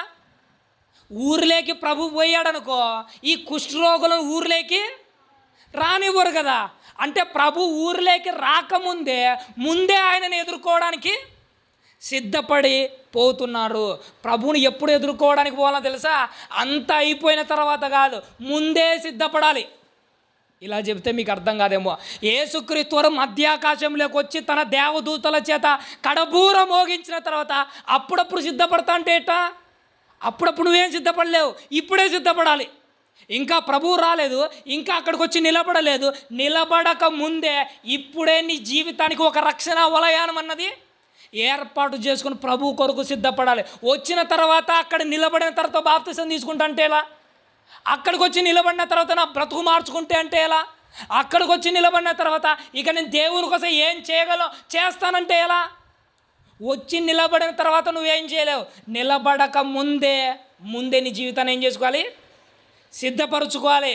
ఊరిలోకి ప్రభు పోయాడనుకో ఈ కుష్ఠరోగులను ఊరిలోకి రానివ్వరు కదా. అంటే ప్రభు ఊరిలోకి రాకముందే ముందే ఆయనను ఎదుర్కోవడానికి సిద్ధపడి పోతున్నారు. ప్రభువుని ఎప్పుడు ఎదుర్కోవడానికి పోవాలో తెలుసా? అంతా అయిపోయిన తర్వాత కాదు, ముందే సిద్ధపడాలి. ఇలా చెబితే మీకు అర్థం కాదేమో. యేసుక్రీస్తు వారు మధ్యాకాశంలోకి వచ్చి తన దేవదూతల చేత కడబూర మోగించిన తర్వాత అప్పుడప్పుడు సిద్ధపడతా అంటే ఏటా? అప్పుడప్పుడు నువ్వేం సిద్ధపడలేవు, ఇప్పుడే సిద్ధపడాలి. ఇంకా ప్రభువు రాలేదు, ఇంకా అక్కడికి వచ్చి నిలబడలేదు. నిలబడక ముందే ఇప్పుడే నీ జీవితానికి ఒక రక్షణ వలయానం అన్నది ఏర్పాటు చేసుకుని ప్రభు కొరకు సిద్ధపడాలి. వచ్చిన తర్వాత అక్కడ నిలబడిన తర్వాత బాప్తిసం తీసుకుంటా అంటే ఎలా? అక్కడికి వచ్చి నిలబడిన తర్వాత నా బ్రతుకు మార్చుకుంటే అంటే ఎలా? అక్కడికి వచ్చి నిలబడిన తర్వాత ఇక నేను దేవుని కోసం ఏం చేస్తానంటే ఎలా? వచ్చి నిలబడిన తర్వాత నువ్వేం చేయలేవు. నిలబడక ముందే నీ జీవితాన్ని ఏం చేసుకోవాలి? సిద్ధపరచుకోవాలి.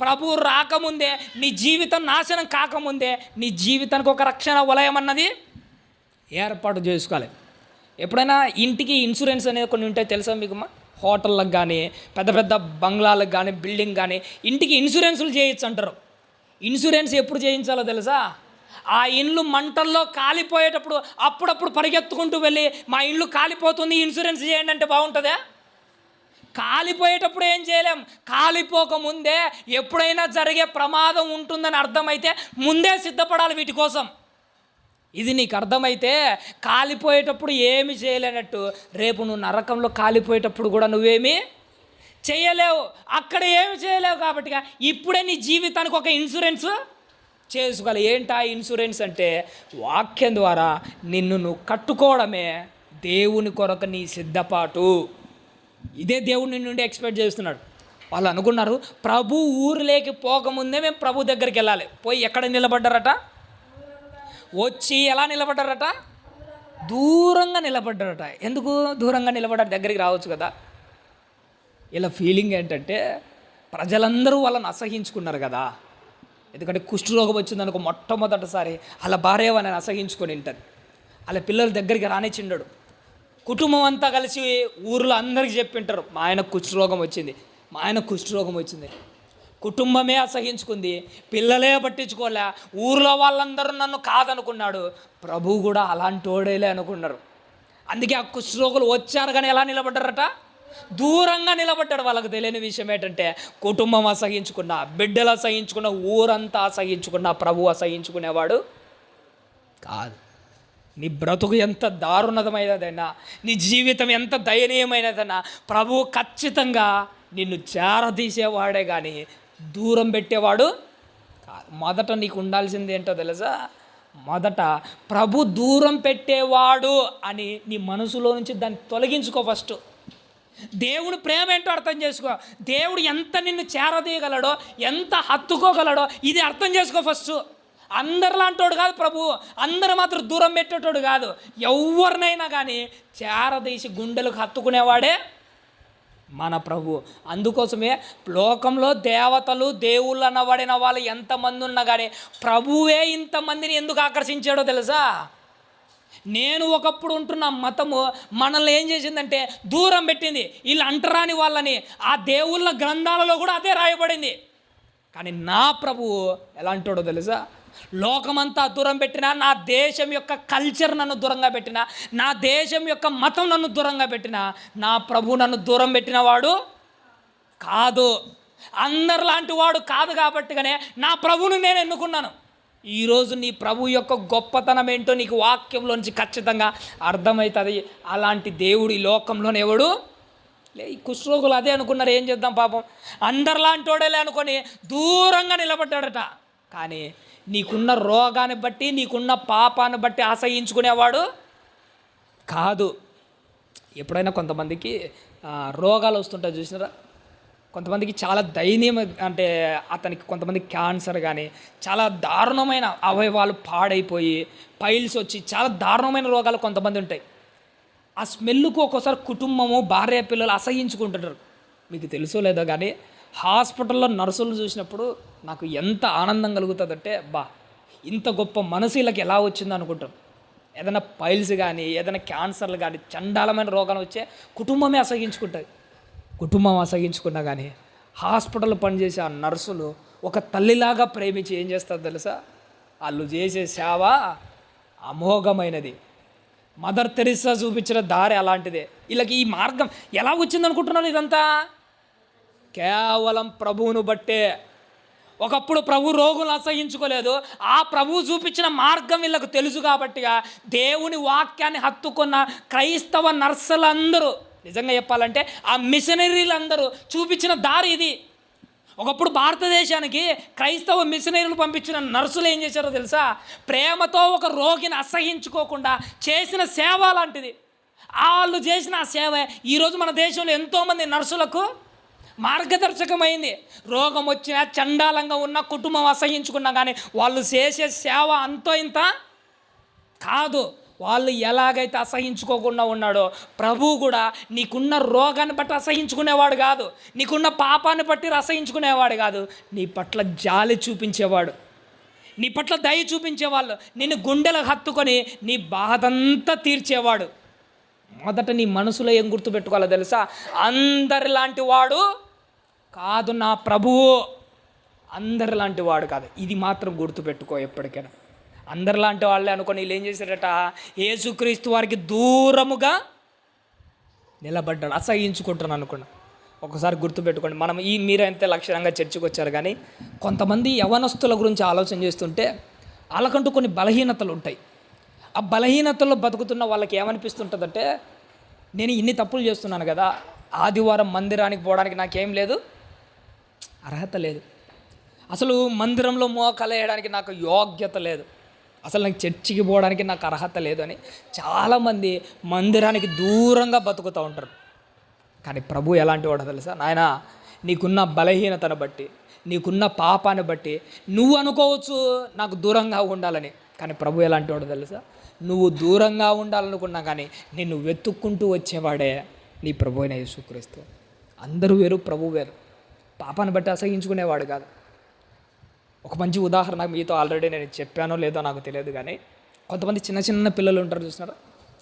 ప్రభువు రాకముందే, నీ జీవితం నాశనం కాకముందే నీ జీవితానికి ఒక రక్షణ వలయం అన్నది ఏర్పాటు చేసుకోవాలి. ఎప్పుడైనా ఇంటికి ఇన్సూరెన్స్ అనేది కొన్ని ఉంటాయి తెలుసా మీకు? హోటళ్ళకు కానీ, పెద్ద పెద్ద బంగ్లాలకు కానీ, బిల్డింగ్ కానీ ఇంటికి ఇన్సూరెన్సులు చేయొచ్చు అంటారు. ఇన్సూరెన్స్ ఎప్పుడు చేయించాలో తెలుసా? ఆ ఇండ్లు మంటల్లో కాలిపోయేటప్పుడు అప్పుడప్పుడు పరిగెత్తుకుంటూ వెళ్ళి మా ఇల్లు కాలిపోతుంది, ఇన్సూరెన్స్ చేయండి అంటే బాగుంటుందా? కాలిపోయేటప్పుడు ఏం చేయలేం. కాలిపోకముందే ఎప్పుడైనా జరిగే ప్రమాదం ఉంటుందని అర్థమైతే ముందే సిద్ధపడాలి వీటి కోసం. ఇది నీకు అర్థమైతే కాలిపోయేటప్పుడు ఏమి చేయలేనట్టు రేపు నువ్వు నరకంలో కాలిపోయేటప్పుడు కూడా నువ్వేమీ చేయలేవు, అక్కడ ఏమి చేయలేవు. కాబట్టి ఇప్పుడే నీ జీవితానికి ఒక ఇన్సూరెన్స్ చేసుకోవాలి. ఏంటా ఇన్సూరెన్స్ అంటే? వాక్యం ద్వారా నిన్ను నువ్వు కట్టుకోవడమే దేవుని కొరకు నీ సిద్ధపాటు. ఇదే దేవుని నుండి ఎక్స్పెక్ట్ చేస్తున్నాడు. వాళ్ళు అనుకున్నారు ప్రభు ఊరిలోకి పోకముందే మేము ప్రభు దగ్గరికి వెళ్ళాలి. పోయి ఎక్కడ నిలబడ్డారట? వచ్చి ఎలా నిలబడ్డారట? దూరంగా నిలబడ్డారట. ఎందుకు దూరంగా నిలబడ్డారు? దగ్గరికి రావచ్చు కదా. ఇలా ఫీలింగ్ ఏంటంటే ప్రజలందరూ వాళ్ళని అసహించుకున్నారు కదా. ఎందుకంటే కుష్ఠరోగం వచ్చిందనుకో మొట్టమొదటిసారి అలా భార్య వాళ్ళని అసహించుకొని ఉంటుంది. అలా పిల్లల దగ్గరికి రానిచ్చిండడు. కుటుంబం అంతా కలిసి ఊర్లో అందరికీ చెప్పింటారు మా ఆయనకు కుష్ఠరోగం వచ్చింది, మా ఆయనకు కుష్ఠరోగం వచ్చింది. కుటుంబమే అసహించుకుంది, పిల్లలే పట్టించుకోలే, ఊర్లో వాళ్ళందరూ నన్ను కాదనుకున్నాడు. ప్రభు కూడా అలాంటి ఓడేలే అనుకున్నారు. అందుకే ఆ కుష్ఠరోగులు వచ్చారు కానీ ఎలా నిలబడ్డారట? దూరంగా నిలబడ్డాడు. వాళ్ళకు తెలియని విషయం ఏంటంటే కుటుంబం అసహించుకున్నా, బిడ్డలు అసహించుకున్నా, ఊరంతా అసహించుకున్నా ప్రభు అసహించుకునేవాడు కాదు. నీ బ్రతుకు ఎంత దారుణమైనదైనా, నీ జీవితం ఎంత దయనీయమైనదైనా ప్రభువు ఖచ్చితంగా నిన్ను చేరదీసేవాడే కానీ దూరం పెట్టేవాడు కాదు. మొదట నీకు ఉండాల్సింది ఏంటో తెలుసా? మొదట ప్రభు దూరం పెట్టేవాడు అని నీ మనసులో నుంచి దాన్ని తొలగించుకో. ఫస్ట్ దేవుని ప్రేమ ఏంటో అర్థం చేసుకో. దేవుడు ఎంత నిన్ను చేరదీయగలడో, ఎంత హత్తుకోగలడో ఇది అర్థం చేసుకో ఫస్ట్. అందరిలాంటోడు కాదు ప్రభు, అందరు మాత్రం దూరం పెట్టేటోడు కాదు. ఎవరినైనా కానీ చేరదీసి గుండెలకు హత్తుకునేవాడే మన ప్రభు. అందుకోసమే లోకంలో దేవతలు దేవుళ్ళు అనబడిన వాళ్ళు ఎంతమంది ఉన్నా కానీ ప్రభువే ఇంతమందిని ఎందుకు ఆకర్షించాడో తెలుసా? నేను ఒకప్పుడు ఉంటున్న మతము మనల్ని ఏం చేసిందంటే దూరం పెట్టింది. వీళ్ళు అంటరాని వాళ్ళని ఆ దేవుళ్ళ గ్రంథాలలో కూడా అదే రాయబడింది. కానీ నా ప్రభువు ఎలాంటోడో తెలుసా? లోకమంతా దూరం పెట్టినా, నా దేశం యొక్క కల్చర్ నన్ను దూరంగా పెట్టినా, నా దేశం యొక్క మతం నన్ను దూరంగా పెట్టినా, నా ప్రభు నన్ను దూరం పెట్టినవాడు కాదు. అందరిలాంటి వాడు కాదు. కాబట్టిగానే నా ప్రభువును నేను ఎన్నుకున్నాను. ఈరోజు నీ ప్రభు యొక్క గొప్పతనం ఏంటో నీకు వాక్యంలోంచి ఖచ్చితంగా అర్థమవుతుంది. అలాంటి దేవుడు ఈ లోకంలోనే ఎవడు లే. ఈ కుష్ఠరోగులు అదే అనుకున్నారు, ఏం చేద్దాం పాపం అందరిలాంటి వాడేలే అనుకొని దూరంగా నిలబడ్డాడట. కానీ నీకున్న రోగాన్ని బట్టి, నీకున్న పాపాన్ని బట్టి అసహించుకునేవాడు కాదు. ఎప్పుడైనా కొంతమందికి రోగాలు వస్తుంటాయి చూసినారా? కొంతమందికి చాలా దయనీయం, అంటే అతనికి కొంతమంది క్యాన్సర్ కానీ చాలా దారుణమైన అవయవాలు పాడైపోయి పైల్స్ వచ్చి చాలా దారుణమైన రోగాలు కొంతమంది ఉంటాయి. ఆ స్మెల్కు ఒక్కోసారి కుటుంబము, భార్య, పిల్లలు అసహించుకుంటుంటారు. మీకు తెలుసో లేదో కానీ హాస్పిటల్లో నర్సులు చూసినప్పుడు నాకు ఎంత ఆనందం కలుగుతుందంటే, ఇంత గొప్ప మనసు వీళ్ళకి ఎలా వచ్చిందో అనుకుంటారు. ఏదైనా పైల్స్ కానీ, ఏదైనా క్యాన్సర్లు కానీ, చండాలమైన రోగాలు వచ్చే కుటుంబమే అసహించుకుంటుంది. కుటుంబం అసహించుకున్నా కానీ హాస్పిటల్ పనిచేసే ఆ నర్సులు ఒక తల్లిలాగా ప్రేమించి ఏం చేస్తారు తెలుసా? వాళ్ళు చేసే సేవ అమోఘమైనది. మదర్ తెరిసా చూపించిన దారి అలాంటిదే. వీళ్ళకి ఈ మార్గం ఎలా వచ్చిందనుకుంటున్నారు? ఇదంతా కేవలం ప్రభువును బట్టే. ఒకప్పుడు ప్రభు రోగులను అసహించుకోలేదు. ఆ ప్రభువు చూపించిన మార్గం వీళ్ళకు తెలుసు కాబట్టిగా దేవుని వాక్యాన్ని హత్తుకున్న క్రైస్తవ నర్సులందరూ, నిజంగా చెప్పాలంటే ఆ మిషనరీలందరూ చూపించిన దారి ఇది. ఒకప్పుడు భారతదేశానికి క్రైస్తవ మిషనరీలు పంపించిన నర్సులు ఏం చేశారో తెలుసా? ప్రేమతో ఒక రోగిని అసహించుకోకుండా చేసిన సేవ లాంటిది. వాళ్ళు చేసిన ఆ సేవ ఈరోజు మన దేశంలో ఎంతోమంది నర్సులకు మార్గదర్శకమైంది. రోగం వచ్చినా, చండాలంగా ఉన్న, కుటుంబం అసహించుకున్నా కానీ వాళ్ళు చేసే సేవ అంతో ఇంత కాదు. వాళ్ళు ఎలాగైతే అసహించుకోకుండా ఉన్నాడో ప్రభువు కూడా నీకున్న రోగాన్ని బట్టి అసహించుకునేవాడు కాదు, నీకున్న పాపాన్ని బట్టి అసహించుకునేవాడు కాదు. నీ పట్ల జాలి చూపించేవాడు, నీ పట్ల దయ చూపించేవాళ్ళు, నిన్ను గుండెలకు హత్తుకొని నీ బాధంతా తీర్చేవాడు. మొదట నీ మనసులో ఏం గుర్తుపెట్టుకోవాలో తెలుసా? అందరిలాంటి వాడు కాదు నా ప్రభువు. అందరిలాంటి వాడు కాదు. ఇది మాత్రం గుర్తుపెట్టుకో ఎప్పటికైనా. అందరిలాంటి వాళ్ళే అనుకొని వీళ్ళు ఏం చేశారట? యేసుక్రీస్తు వారికి దూరముగా నిలబడ్డాడు. అసహించుకుంటాను అనుకున్నా. ఒకసారి గుర్తుపెట్టుకోండి. మనం మీరైతే లక్షణంగా చర్చకు వచ్చారు కానీ కొంతమంది యవనస్తుల గురించి ఆలోచన చేస్తుంటే వాళ్ళకంటూ కొన్ని బలహీనతలు ఉంటాయి. ఆ బలహీనతల్లో బతుకుతున్న వాళ్ళకి ఏమనిపిస్తుంటుందంటే, నేను ఇన్ని తప్పులు చేస్తున్నాను కదా, ఆదివారం మందిరానికి పోవడానికి నాకేం లేదు, అర్హత లేదు, అసలు మందిరంలో మోకాలు వేయడానికి నాకు యోగ్యత లేదు, అసలు నాకు చర్చికి పోవడానికి నాకు అర్హత లేదు అని చాలామంది మందిరానికి దూరంగా బతుకుతూ ఉంటారు. కానీ ప్రభు ఎలాంటి వాడో తెలుసా? నాయనా, నీకున్న బలహీనతను బట్టి, నీకున్న పాపాన్ని బట్టి నువ్వు అనుకోవచ్చు నాకు దూరంగా ఉండాలని. కానీ ప్రభు ఎలాంటి వాడో తెలుసా? నువ్వు దూరంగా ఉండాలనుకున్నా కానీ నిన్ను వెతుక్కుంటూ వచ్చేవాడే నీ ప్రభు అయిన యేసుక్రీస్తు. అందరూ వేరు, ప్రభు వేరు. పాపాన్ని బట్టి అసహించుకునేవాడు కాదు. ఒక మంచి ఉదాహరణ మీతో ఆల్రెడీ నేను చెప్పానో లేదో నాకు తెలియదు కానీ కొంతమంది చిన్న చిన్న పిల్లలు ఉంటారు చూసినారా?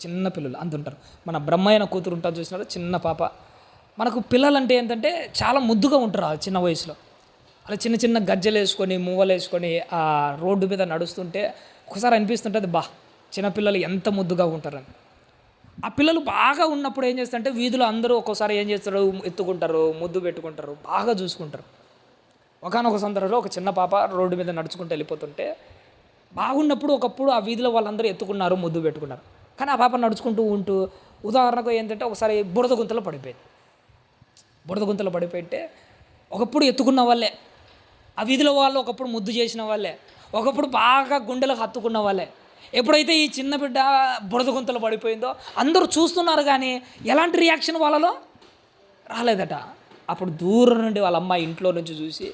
చిన్న పిల్లలు అంత ఉంటారు. మన బ్రహ్మయ్యన కూతురు ఉంటారు చూసినారా? చిన్న పాప. మనకు పిల్లలు అంటే ఏంటంటే చాలా ముద్దుగా ఉంటారు ఆ చిన్న వయసులో. అలా చిన్న చిన్న గజ్జలు వేసుకొని, మువ్వలు వేసుకొని ఆ రోడ్డు మీద నడుస్తుంటే ఒకసారి అనిపిస్తుంటుంది, చిన్నపిల్లలు ఎంత ముద్దుగా ఉంటారని. ఆ పిల్లలు బాగా ఉన్నప్పుడు ఏం చేస్తారంటే వీధిలో అందరూ ఒక్కోసారి ఏం చేస్తారు, ఎత్తుకుంటారు, ముద్దు పెట్టుకుంటారు, బాగా చూసుకుంటారు. ఒకానొక సందర్భంలో ఒక చిన్న పాప రోడ్డు మీద నడుచుకుంటూ వెళ్ళిపోతుంటే బాగున్నప్పుడు ఒకప్పుడు ఆ వీధిలో వాళ్ళందరూ ఎత్తుకున్నారు, ముద్దు పెట్టుకున్నారు. కానీ ఆ పాప నడుచుకుంటూ ఉంటూ ఉదాహరణకు ఏంటంటే ఒకసారి బురద గుంతలో పడిపోయింది. బురద గుంతలో పడిపోయింటే ఒకప్పుడు ఎత్తుకున్న వాళ్ళే, ఆ వీధిలో వాళ్ళు ఒకప్పుడు ముద్దు చేసిన వాళ్ళే, ఒకప్పుడు బాగా గుండెలకు హత్తుకున్న వాళ్ళే. ఎప్పుడైతే ఈ చిన్న బిడ్డ బురద గుంతలో పడిపోయిందో అందరూ చూస్తున్నారు కానీ ఎలాంటి రియాక్షన్ వాళ్ళలో రాలేదట. అప్పుడు దూరం నుండి వాళ్ళ అమ్మ ఇంట్లో నుంచి చూసి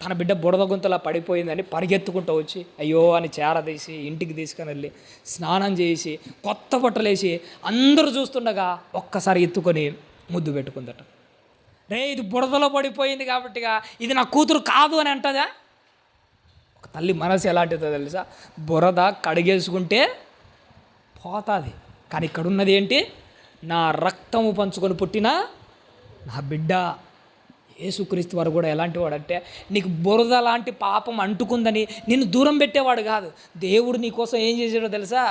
తన బిడ్డ బురద గుంతలా పడిపోయిందని పరిగెత్తుకుంటూ వచ్చి అయ్యో అని చేరదీసి ఇంటికి తీసుకొని వెళ్ళి స్నానం చేసి కొత్త బట్టలేసి అందరూ చూస్తుండగా ఒక్కసారి ఎత్తుకొని ముద్దు పెట్టుకుందట. రే ఇది బురదలో పడిపోయింది కాబట్టిగా ఇది నా కూతురు కాదు అని అంటదా? ఒక తల్లి మనసు ఎలాంటిదో తెలుసా? బురద కడిగేసుకుంటే పోతుంది, కానీ ఇక్కడ ఉన్నది ఏంటి? నా రక్తము పంచుకొని పుట్టిన నా బిడ్డ. యేసుక్రీస్తు వారు కూడా ఎలాంటి వాడంటే, నీకు బురద లాంటి పాపం అంటుకుందని నిన్ను దూరం పెట్టేవాడు కాదు. దేవుడు నీ కోసం ఏం చేసాడో తెలుసా?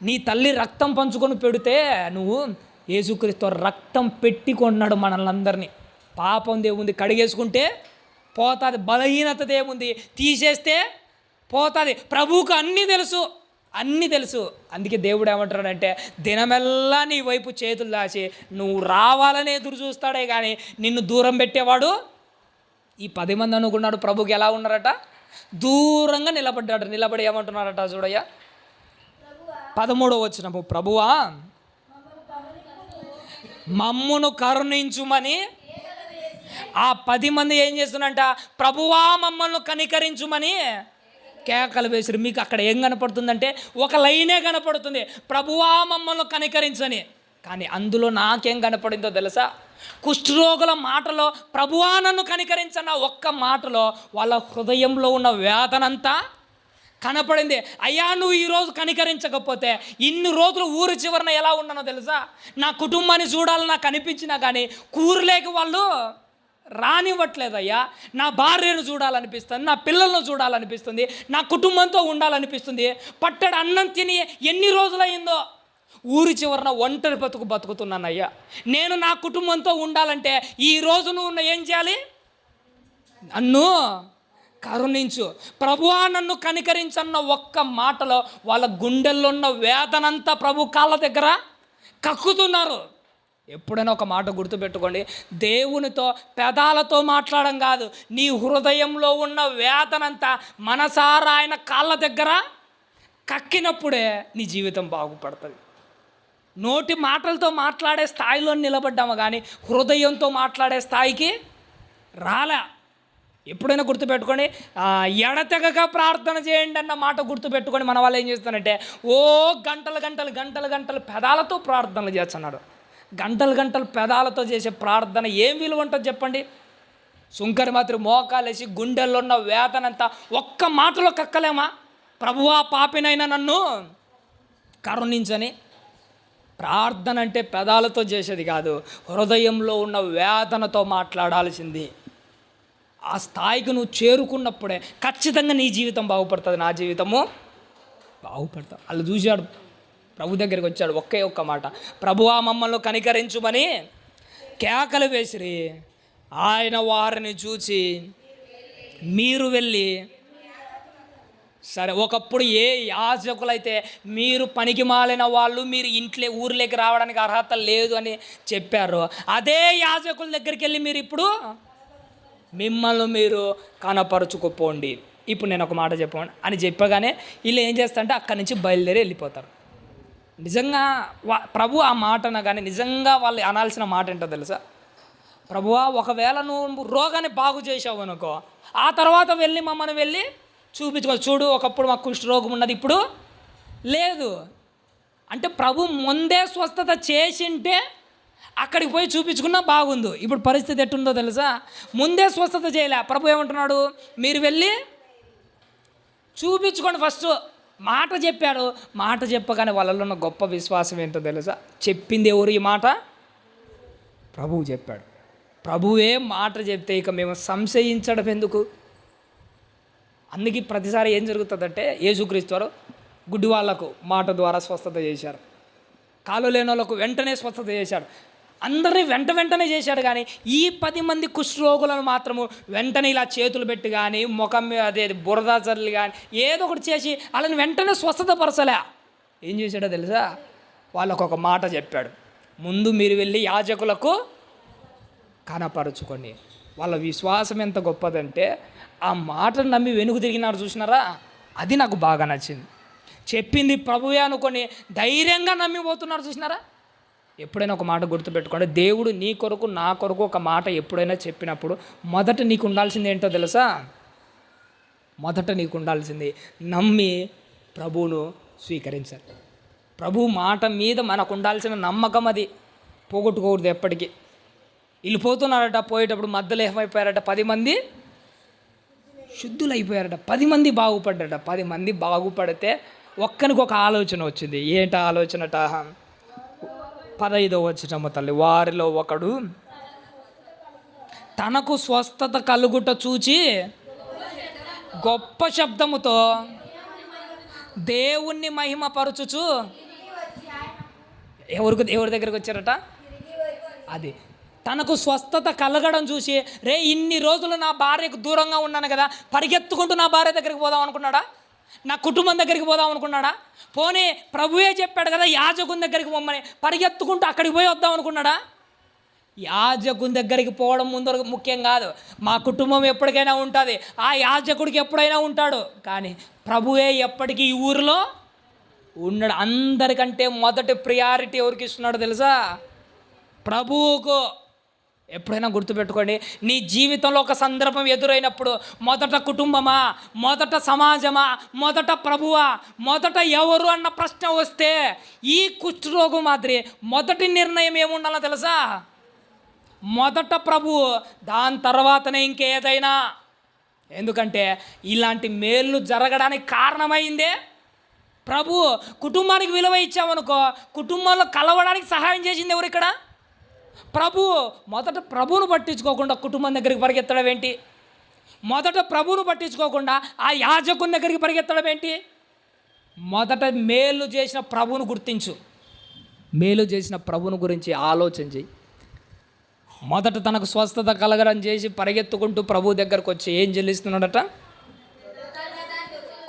నీ తల్లి రక్తం పంచుకొని పెడితే నువ్వు యేసుక్రీస్తు రక్తం పెట్టి కొన్నాడు మనల్ని అందరినీ. పాపం దేవుంది కడిగేసుకుంటే పోతుంది, బలహీనత దేవుంది తీసేస్తే పోతుంది. ప్రభువుకు అన్నీ తెలుసు, అన్నీ తెలుసు. అందుకే దేవుడు ఏమంటాడంటే, దినమెల్లా నీ వైపు చేతులు దాచి నువ్వు రావాలని ఎదురు చూస్తాడే కానీ నిన్ను దూరం పెట్టేవాడు. ఈ 10 మంది అనుకున్నాడు ప్రభుకి ఎలా ఉన్నారట? దూరంగా నిలబడ్డాడు. నిలబడి ఏమంటున్నారట చూడయ్యా, 13వ వచనము, ప్రభువా మమ్మును కరుణించుమని. ఆ 10 మంది ఏం చేస్తున్నంట? ప్రభువా మమ్మల్ని కనికరించుమని కేకలు వేసిరు. మీకు అక్కడ ఏం కనపడుతుందంటే ఒక లైనే కనపడుతుంది, ప్రభువా మమ్మల్ని కనికరించని. కానీ అందులో నాకేం కనపడిందో తెలుసా? కుష్ఠరోగుల మాటలో ప్రభువా నన్ను కనికరించన్న ఒక్క మాటలో వాళ్ళ హృదయంలో ఉన్న వేదనంతా కనపడింది. అయ్యా నువ్వు ఈరోజు కనికరించకపోతే ఇన్ని రోజులు ఊరు చివరన ఎలా ఉన్నానో తెలుసా? నా కుటుంబాన్ని చూడాలని నాకు అనిపించినా కానీ కూరలేక వాళ్ళు రానివ్వట్లేదయ్యా. నా భార్యను చూడాలనిపిస్తుంది, నా పిల్లలను చూడాలనిపిస్తుంది, నా కుటుంబంతో ఉండాలనిపిస్తుంది. పట్టడి అన్నం తిని ఎన్ని రోజులయ్యిందో ఊరి చివరన ఒంటరి బతుకుతున్నానయ్యా. నేను నా కుటుంబంతో ఉండాలంటే ఈరోజు నువ్వు ఏం చేయాలి? నన్ను కరుణించు, ప్రభువా నన్ను కనికరించన్న ఒక్క మాటలో వాళ్ళ గుండెల్లో ఉన్న వేదనంతా ప్రభు కాళ్ళ దగ్గర కక్కుతున్నారు. ఎప్పుడైనా ఒక మాట గుర్తుపెట్టుకోండి, దేవునితో పెదాలతో మాట్లాడడం కాదు, నీ హృదయంలో ఉన్న వేదనంతా మనసారా ఆయన కాళ్ళ దగ్గర కక్కినప్పుడే నీ జీవితం బాగుపడుతుంది. నోటి మాటలతో మాట్లాడే స్థాయిలో నిలబడ్డాము కానీ హృదయంతో మాట్లాడే స్థాయికి రాలే. ఎప్పుడైనా గుర్తుపెట్టుకోండి, ఎడతెగక ప్రార్థన చేయండి అన్న మాట గుర్తుపెట్టుకొని మన వాళ్ళు ఏం చేస్తారంటే గంటలు పెదాలతో ప్రార్థనలు చేస్తున్నాడు. గంటలు పెదాలతో చేసే ప్రార్థన ఏం విలువ ఉంటుంది చెప్పండి? సుంకరి మాత్రం మోకాలేసి గుండెల్లో ఉన్న వేదనంతా ఒక్క మాటలో కక్కలేమా? ప్రభువా పాపినైనా నన్ను కరుణించని. ప్రార్థన అంటే పెదాలతో చేసేది కాదు, హృదయంలో ఉన్న వేదనతో మాట్లాడాల్సింది. ఆ స్థాయికి నువ్వు చేరుకున్నప్పుడే ఖచ్చితంగా నీ జీవితం బాగుపడుతుంది, నా జీవితము బాగుపడతావు. వాళ్ళు చూశాడు, ప్రభు దగ్గరికి వచ్చాడు, ఒక్క మాట, ప్రభువా మమ్మల్ని కనికరించుమని కేకలు వేసిరి. ఆయన వారిని చూచి మీరు వెళ్ళి, సరే ఒకప్పుడు ఏ యాజకులైతే మీరు పనికి మాలిన వాళ్ళు, మీరు ఊర్లోకి రావడానికి అర్హత లేదు అని చెప్పారు, అదే యాజకుల దగ్గరికి వెళ్ళి మీరు ఇప్పుడు మిమ్మల్ని మీరు కనపరుచుకుపోండి. ఇప్పుడు నేను ఒక మాట చెప్పండి అని చెప్పగానే వీళ్ళు ఏం చేస్తారంటే అక్కడి నుంచి బయలుదేరి వెళ్ళిపోతారు. నిజంగా ప్రభు ఆ మాట అనగానే నిజంగా వాళ్ళు అనాల్సిన మాట ఏంటో తెలుసా? ప్రభువా ఒకవేళ నువ్వు రోగాన్ని బాగు చేసావు అనుకో, ఆ తర్వాత వెళ్ళి మమ్మల్ని వెళ్ళి చూపించుకో, చూడు ఒకప్పుడు మాకు కుష్ఠరోగం ఉన్నది ఇప్పుడు లేదు అంటే ప్రభు ముందే స్వస్థత చేసింటే అక్కడికి పోయి చూపించుకున్నా బాగుంది. ఇప్పుడు పరిస్థితి ఎట్టుందో తెలుసా? ముందే స్వస్థత చేయలే. ప్రభు ఏమంటున్నాడు? మీరు వెళ్ళి చూపించుకోండి. ఫస్ట్ మాట చెప్పాడు. మాట చెప్పగానే వాళ్ళలో ఉన్న గొప్ప విశ్వాసం ఏంటో తెలుసా? చెప్పింది ఎవరు ఈ మాట? ప్రభువు చెప్పాడు. ప్రభువే మాట చెప్తే ఇక మేము సంశయించడం ఎందుకు? అందుకే ప్రతిసారి ఏం జరుగుతుందంటే యేసుక్రీస్తు వారు గుడ్డి వాళ్ళకు మాట ద్వారా స్వస్థత చేశారు, కాలు లేని వాళ్ళకు వెంటనే స్వస్థత చేశాడు, అందరినీ వెంటనే చేశాడు. కానీ ఈ 10 మంది కుష్ఠరోగులను మాత్రము వెంటనే ఇలా చేతులు పెట్టి కానీ ముఖం మీద అదే బురద చల్లి కానీ ఏదో ఒకటి చేసి వాళ్ళని వెంటనే స్వస్థత పరచలే. ఏం చేశాడో తెలుసా? వాళ్ళకు ఒక మాట చెప్పాడు, ముందు మీరు వెళ్ళి యాజకులకు కనపరుచుకోండి. వాళ్ళ విశ్వాసం ఎంత గొప్పదంటే ఆ మాటను నమ్మి వెనుక తిరిగినారు చూసినారా? అది నాకు బాగా నచ్చింది. చెప్పింది ప్రభువే అనుకొని ధైర్యంగా నమ్మిపోతున్నారు చూసినారా? ఎప్పుడైనా ఒక మాట గుర్తుపెట్టుకోండి, దేవుడు నీ కొరకు నా కొరకు ఒక మాట ఎప్పుడైనా చెప్పినప్పుడు మొదట నీకు ఉండాల్సింది ఏంటో తెలుసా? మొదట నీకు ఉండాల్సింది నమ్మి ప్రభువును స్వీకరించాలి. ప్రభు మాట మీద మనకు ఉండాల్సిన నమ్మకం అది పోగొట్టుకోకూడదు ఎప్పటికీ. వీళ్ళు పోతున్నారట, పోయేటప్పుడు మధ్యలో ఏమైపోయారట, 10 మంది శుద్ధులు అయిపోయారట, 10 మంది బాగుపడ్డారట. 10 మంది బాగుపడితే ఒక్కనికి ఒక ఆలోచన వచ్చింది. ఏంట ఆలోచనట? 15వ వచనము తల్లి. వారిలో ఒకడు తనకు స్వస్థత కలుగుట చూచి గొప్ప శబ్దముతో దేవుణ్ణి మహిమపరచుచు ఎవరి దగ్గరికి వచ్చారట? అది తనకు స్వస్థత కలగడం చూసి, రే ఇన్ని రోజులు నా భార్యకు దూరంగా ఉన్నాను కదా, పరిగెత్తుకుంటూ నా భార్య దగ్గరికి పోదాం అనుకున్నాడా? నా కుటుంబం దగ్గరికి పోదాం అనుకున్నాడా? పోనీ ప్రభువే చెప్పాడు కదా యాజకుని దగ్గరికి పోమ్మని, పరిగెత్తుకుంటూ అక్కడికి పోయి వద్దాం అనుకున్నాడా? యాజకుని దగ్గరికి పోవడం ముందు ముఖ్యం కాదు. మా కుటుంబం ఎప్పటికైనా ఉంటుంది, ఆ యాజకుడికి ఎప్పుడైనా ఉంటాడు, కానీ ప్రభువే ఎప్పటికీ ఈ ఊరిలో ఉన్నాడు. అందరికంటే మొదటి ప్రియారిటీ ఎవరికి ఇస్తున్నాడు తెలుసా? ప్రభువుకు. ఎప్పుడైనా గుర్తుపెట్టుకోండి, నీ జీవితంలో ఒక సందర్భం ఎదురైనప్పుడు మొదట కుటుంబమా, మొదట సమాజమా, మొదట ప్రభువా, మొదట ఎవరు అన్న ప్రశ్న వస్తే ఈ కుష్ఠరోగం మాదిరి మొదటి నిర్ణయం ఏముండాలో తెలుసా? మొదట ప్రభువు, దాని తర్వాతనే ఇంకేదైనా. ఎందుకంటే ఇలాంటి మేళ్ళు జరగడానికి కారణమైందే ప్రభు. కుటుంబానికి విలువ ఇచ్చామనుకో, కుటుంబంలో కలవడానికి సహాయం చేసింది ఎవరు ఇక్కడ? ప్రభు. మొదట ప్రభువును పట్టించుకోకుండా కుటుంబం దగ్గరికి పరిగెత్తడం ఏంటి? మొదట ప్రభువును పట్టించుకోకుండా ఆ యాజకుని దగ్గరికి పరిగెత్తడం ఏంటి? మొదట మేలు చేసిన ప్రభువును గుర్తించు, మేలు చేసిన ప్రభువును గురించి ఆలోచించి, మొదట తనకు స్వస్థత కలగడం చేసి పరిగెత్తుకుంటూ ప్రభు దగ్గరకు వచ్చి ఏం చెల్లిస్తున్నాడట?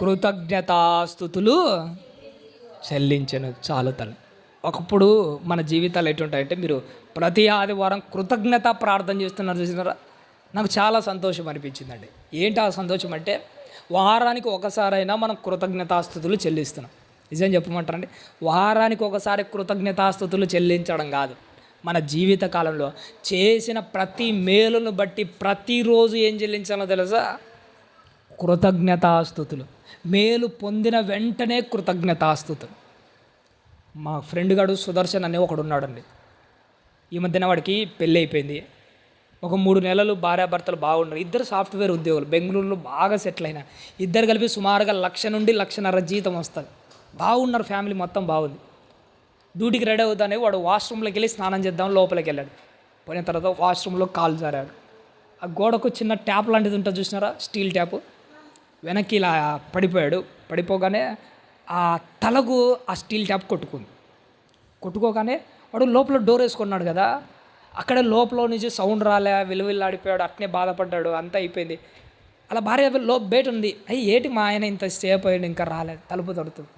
కృతజ్ఞతాస్తుతులు చెల్లించను. చాలు తల్లి. ఒకప్పుడు మన జీవితాలు ఎటుంటాయంటే, మీరు ప్రతి ఆదివారం కృతజ్ఞత ప్రార్థన చేస్తున్నారు చూసినారా? నాకు చాలా సంతోషం అనిపించిందండి. ఏంటి ఆ సంతోషం అంటే, వారానికి ఒకసారైనా మనం కృతజ్ఞతాస్తుతులు చెల్లిస్తున్నాం. నిజం చెప్పమంటారండి, వారానికి ఒకసారి కృతజ్ఞతాస్తుతులు చెల్లించడం కాదు, మన జీవిత కాలంలో చేసిన ప్రతి మేలును బట్టి ప్రతిరోజు ఏం చెల్లించాలో తెలుసా? కృతజ్ఞతాస్తుతులు. మేలు పొందిన వెంటనే కృతజ్ఞతాస్తుతులు. మా ఫ్రెండ్ గాడు సుదర్శన్ అనే ఒకడు ఉన్నాడండి. ఈ మధ్యన వాడికి పెళ్ళి అయిపోయింది. ఒక 3 నెలలు భార్యాభర్తలు బాగున్నారు. ఇద్దరు సాఫ్ట్వేర్ ఉద్యోగులు, బెంగళూరులో బాగా సెటిల్ అయినా. ఇద్దరు కలిపి సుమారుగా 1,00,000 నుండి 1,50,000 జీతం వస్తుంది. బాగున్నారు, ఫ్యామిలీ మొత్తం బాగుంది. డ్యూటీకి రెడీ అవుతానే వాడు వాష్రూమ్లోకి వెళ్ళి స్నానం చేద్దాం లోపలికి వెళ్ళాడు. పోయిన తర్వాత వాష్రూమ్లో కాలు జారాడు. ఆ గోడకు చిన్న ట్యాప్ లాంటిది ఉంటుంది చూసినారా, స్టీల్ ట్యాప్, వెనక్కి ఇలా పడిపోయాడు. పడిపోగానే ఆ తలకు ఆ స్టీల్ ట్యాప్ కొట్టుకోగానే వాడు లోపల డోర్ వేసుకున్నాడు కదా, అక్కడ లోపల నుంచి సౌండ్ రాలే, విలువిల్లాడిపోయాడు, అట్నే బాధపడ్డాడు, అంతా అయిపోయింది. అలా భార్య బయట ఉంది. ఏటి మా ఆయన ఇంత సేపు అయ్యాడు ఇంకా రాలేదు, తలుపు తడుతుంది.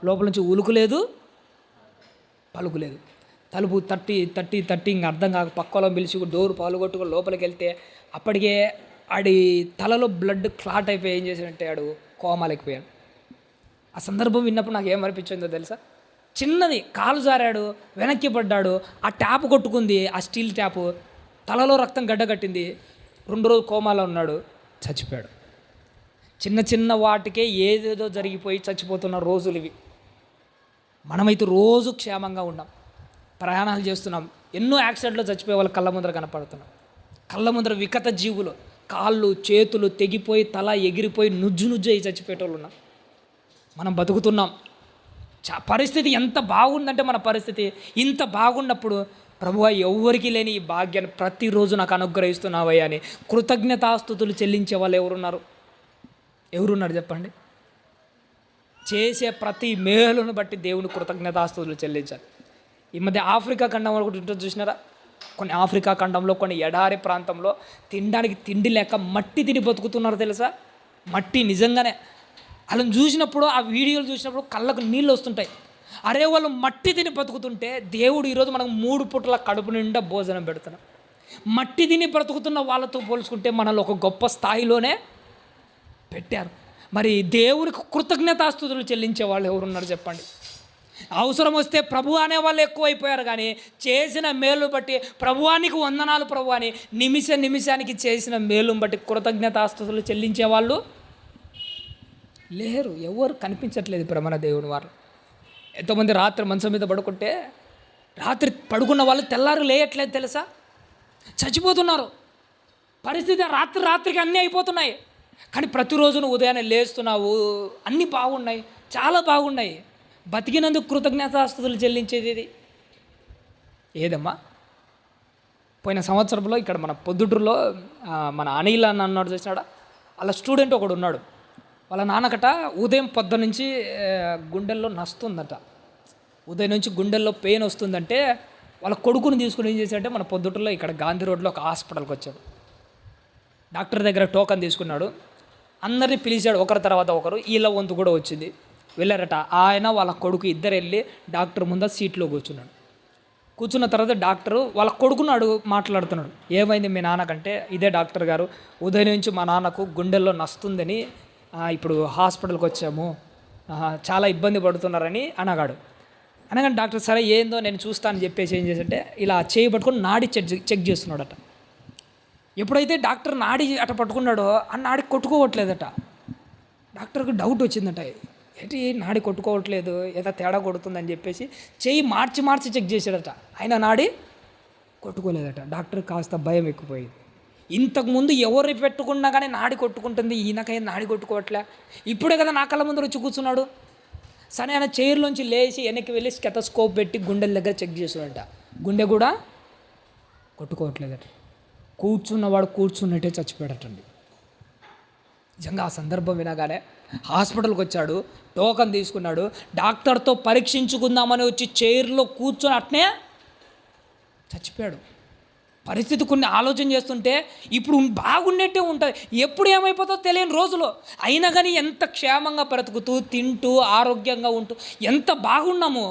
లోపల నుంచి ఉలుకులేదు పలుకులేదు. తలుపు తట్టి ఇంక అర్థం కాక పక్కలో పిలిచి డోర్ పాలుగొట్టుకుని లోపలికి వెళ్తే అప్పటికే ఆడి తలలో బ్లడ్ క్లాట్ అయిపోయి ఏం చేశాడంటే ఆడు కోమాలెక్కిపోయాడు. ఆ సందర్భం విన్నప్పుడు నాకు ఏమనిపించిందో తెలుసా? చిన్నది కాలు జారాడు, వెనక్కి పడ్డాడు, ఆ ట్యాప్ కొట్టుకుంది, ఆ స్టీల్ ట్యాప్, తలలో రక్తం గడ్డగట్టింది. 2 రోజులు కోమాలో ఉన్నాడు, చచ్చిపోయాడు. చిన్న వాటికే ఏదేదో జరిగిపోయి చచ్చిపోతున్న రోజులు ఇవి. మనమైతే రోజు క్షేమంగా ఉన్నాం, ప్రయాణాలు చేస్తున్నాం, ఎన్నో యాక్సిడెంట్లో చచ్చిపోయే వాళ్ళ కళ్ళ ముందర కనపడుతున్నాం. కళ్ళ ముందర వికట జీవులు, కాళ్ళు చేతులు తెగిపోయి తల ఎగిరిపోయి నుజ్జు అయి చచ్చిపోయేటోళ్ళు ఉన్నాం. మనం బతుకుతున్నాం. పరిస్థితి ఎంత బాగుందంటే, మన పరిస్థితి ఇంత బాగున్నప్పుడు ప్రభువా ఎవ్వరికీ లేని ఈ భాగ్యాన్ని ప్రతిరోజు నాకు అనుగ్రహిస్తున్నావయ్యా అని కృతజ్ఞతాస్తుతులు చెల్లించే వాళ్ళు ఎవరున్నారు చెప్పండి? చేసే ప్రతి మేలును బట్టి దేవుని కృతజ్ఞతాస్తుతులు చెల్లించాలి. ఈ మధ్య ఆఫ్రికా ఖండం ఒకటి ఉంటుంది చూసినారా? కొన్ని ఆఫ్రికా ఖండంలో కొన్ని ఎడారి ప్రాంతంలో తినడానికి తిండి లేక మట్టి తిని బతుకుతున్నారు తెలుసా? మట్టి నిజంగానే వాళ్ళని చూసినప్పుడు, ఆ వీడియోలు చూసినప్పుడు కళ్ళకు నీళ్ళు వస్తుంటాయి. అరే వాళ్ళు మట్టి తిని బతుకుతుంటే దేవుడు ఈరోజు మనకు 3 పూటల కడుపు నిండా భోజనం పెడుతున్నాం. మట్టి తిని బ్రతుకుతున్న వాళ్ళతో పోల్చుకుంటే మనల్ని ఒక గొప్ప స్థాయిలోనే పెట్టారు. మరి దేవునికి కృతజ్ఞతాస్తుతులు చెల్లించే వాళ్ళు ఎవరున్నారు చెప్పండి? అవసరం వస్తే ప్రభు అనే వాళ్ళు ఎక్కువైపోయారు, కానీ చేసిన మేలు బట్టి ప్రభువానికి వందనాలు ప్రభు అని నిమిషానికి చేసిన మేలును బట్టి కృతజ్ఞతాస్తుతులు చెల్లించే వాళ్ళు లేరు. ఎవరు కనిపించట్లేదు ఇప్పుడు మన దేవుని వారు. ఎంతోమంది రాత్రి మంచం మీద పడుకుంటే రాత్రి పడుకున్న వాళ్ళు తెల్లారు లేయట్లేదు తెలుసా? చచ్చిపోతున్నారు. పరిస్థితి రాత్రికి అన్నీ అయిపోతున్నాయి. కానీ ప్రతిరోజు నువ్వు ఉదయాన్నే లేస్తున్నావు, అన్నీ బాగున్నాయి, చాలా బాగున్నాయి. బతికినందుకు కృతజ్ఞతాస్తుతులు చెల్లించేది ఇది ఏదమ్మా? పోయిన సంవత్సరంలో ఇక్కడ మన పొద్దుటూరులో మన అనిల్ అని అన్నాడు చూసినాడా, వాళ్ళ స్టూడెంట్ ఒకడు ఉన్నాడు. వాళ్ళ నాన్నకట ఉదయం పొద్దు నుంచి గుండెల్లో నస్తుందట. ఉదయం నుంచి గుండెల్లో పెయిన్ వస్తుందంటే వాళ్ళ కొడుకుని తీసుకుని ఏం చేశాడంటే మన పొద్దుటూరులో ఇక్కడ గాంధీ రోడ్లో ఒక హాస్పిటల్కి వచ్చాడు. డాక్టర్ దగ్గర టోకన్ తీసుకున్నాడు. అందరినీ పిలిచాడు ఒకరి తర్వాత ఒకరు. వీళ్ళ వంతు కూడా వచ్చింది. వెళ్ళారట. ఆయన వాళ్ళ కొడుకు ఇద్దరు వెళ్ళి డాక్టర్ ముందర సీట్లో కూర్చున్నాడు. కూర్చున్న తర్వాత డాక్టరు వాళ్ళ కొడుకున్నాడు మాట్లాడుతున్నాడు. ఏమైంది మీ నాన్నకంటే, ఇదే డాక్టర్ గారు, ఉదయం నుంచి మా నాన్నకు గుండెల్లో నస్తుందని ఇప్పుడు హాస్పిటల్కి వచ్చాము, చాలా ఇబ్బంది పడుతున్నారని అనగాడు. అనగానే డాక్టర్ సరే ఏందో నేను చూస్తానని చెప్పేసి ఏం చేసంటే ఇలా చేయి పట్టుకొని నాడి చెక్ చేస్తున్నాడట. ఎప్పుడైతే డాక్టర్ నాడి అట పట్టుకున్నాడో ఆ నాడి కొట్టుకోవట్లేదట. డాక్టర్కి డౌట్ వచ్చిందట, ఏంటి నాడి కొట్టుకోవట్లేదు, ఏదో తేడా కొడుతుందని చెప్పేసి చెయ్యి మార్చి చెక్ చేశాడట. ఆయన నాడి కొట్టుకోలేదట. డాక్టర్ కాస్త భయం ఎక్కుపోయింది. ఇంతకుముందు ఎవరు పెట్టుకున్నా కానీ నాడి కొట్టుకుంటుంది, ఈయనకైనా నాడి కొట్టుకోవట్లే, ఇప్పుడే కదా నా కళ్ళ ముందు వచ్చి కూర్చున్నాడు. సరే ఆయన చైర్లోంచి లేచి వెనక్కి వెళ్ళి స్టెథోస్కోప్ పెట్టి గుండెల దగ్గర చెక్ చేసాడట. గుండె కూడా కొట్టుకోవట్లేదట. కూర్చున్నవాడు కూర్చున్నట్టే చచ్చిపోయాడటండి. నిజంగా ఆ సందర్భం వినగానే హాస్పిటల్కి వచ్చాడు, టోకన్ తీసుకున్నాడు, డాక్టర్తో పరీక్షించుకుందామని వచ్చి చైర్లో కూర్చొని అట్నే చచ్చిపోయాడు. పరిస్థితి కొన్ని ఆలోచన చేస్తుంటే ఇప్పుడు బాగున్నట్టే ఉంటుంది, ఎప్పుడు ఏమైపోతుందో తెలియని రోజులు అయినా కానీ ఎంత క్షేమంగా బ్రతుకుతూ తింటూ ఆరోగ్యంగా ఉంటూ ఎంత బాగున్నాము.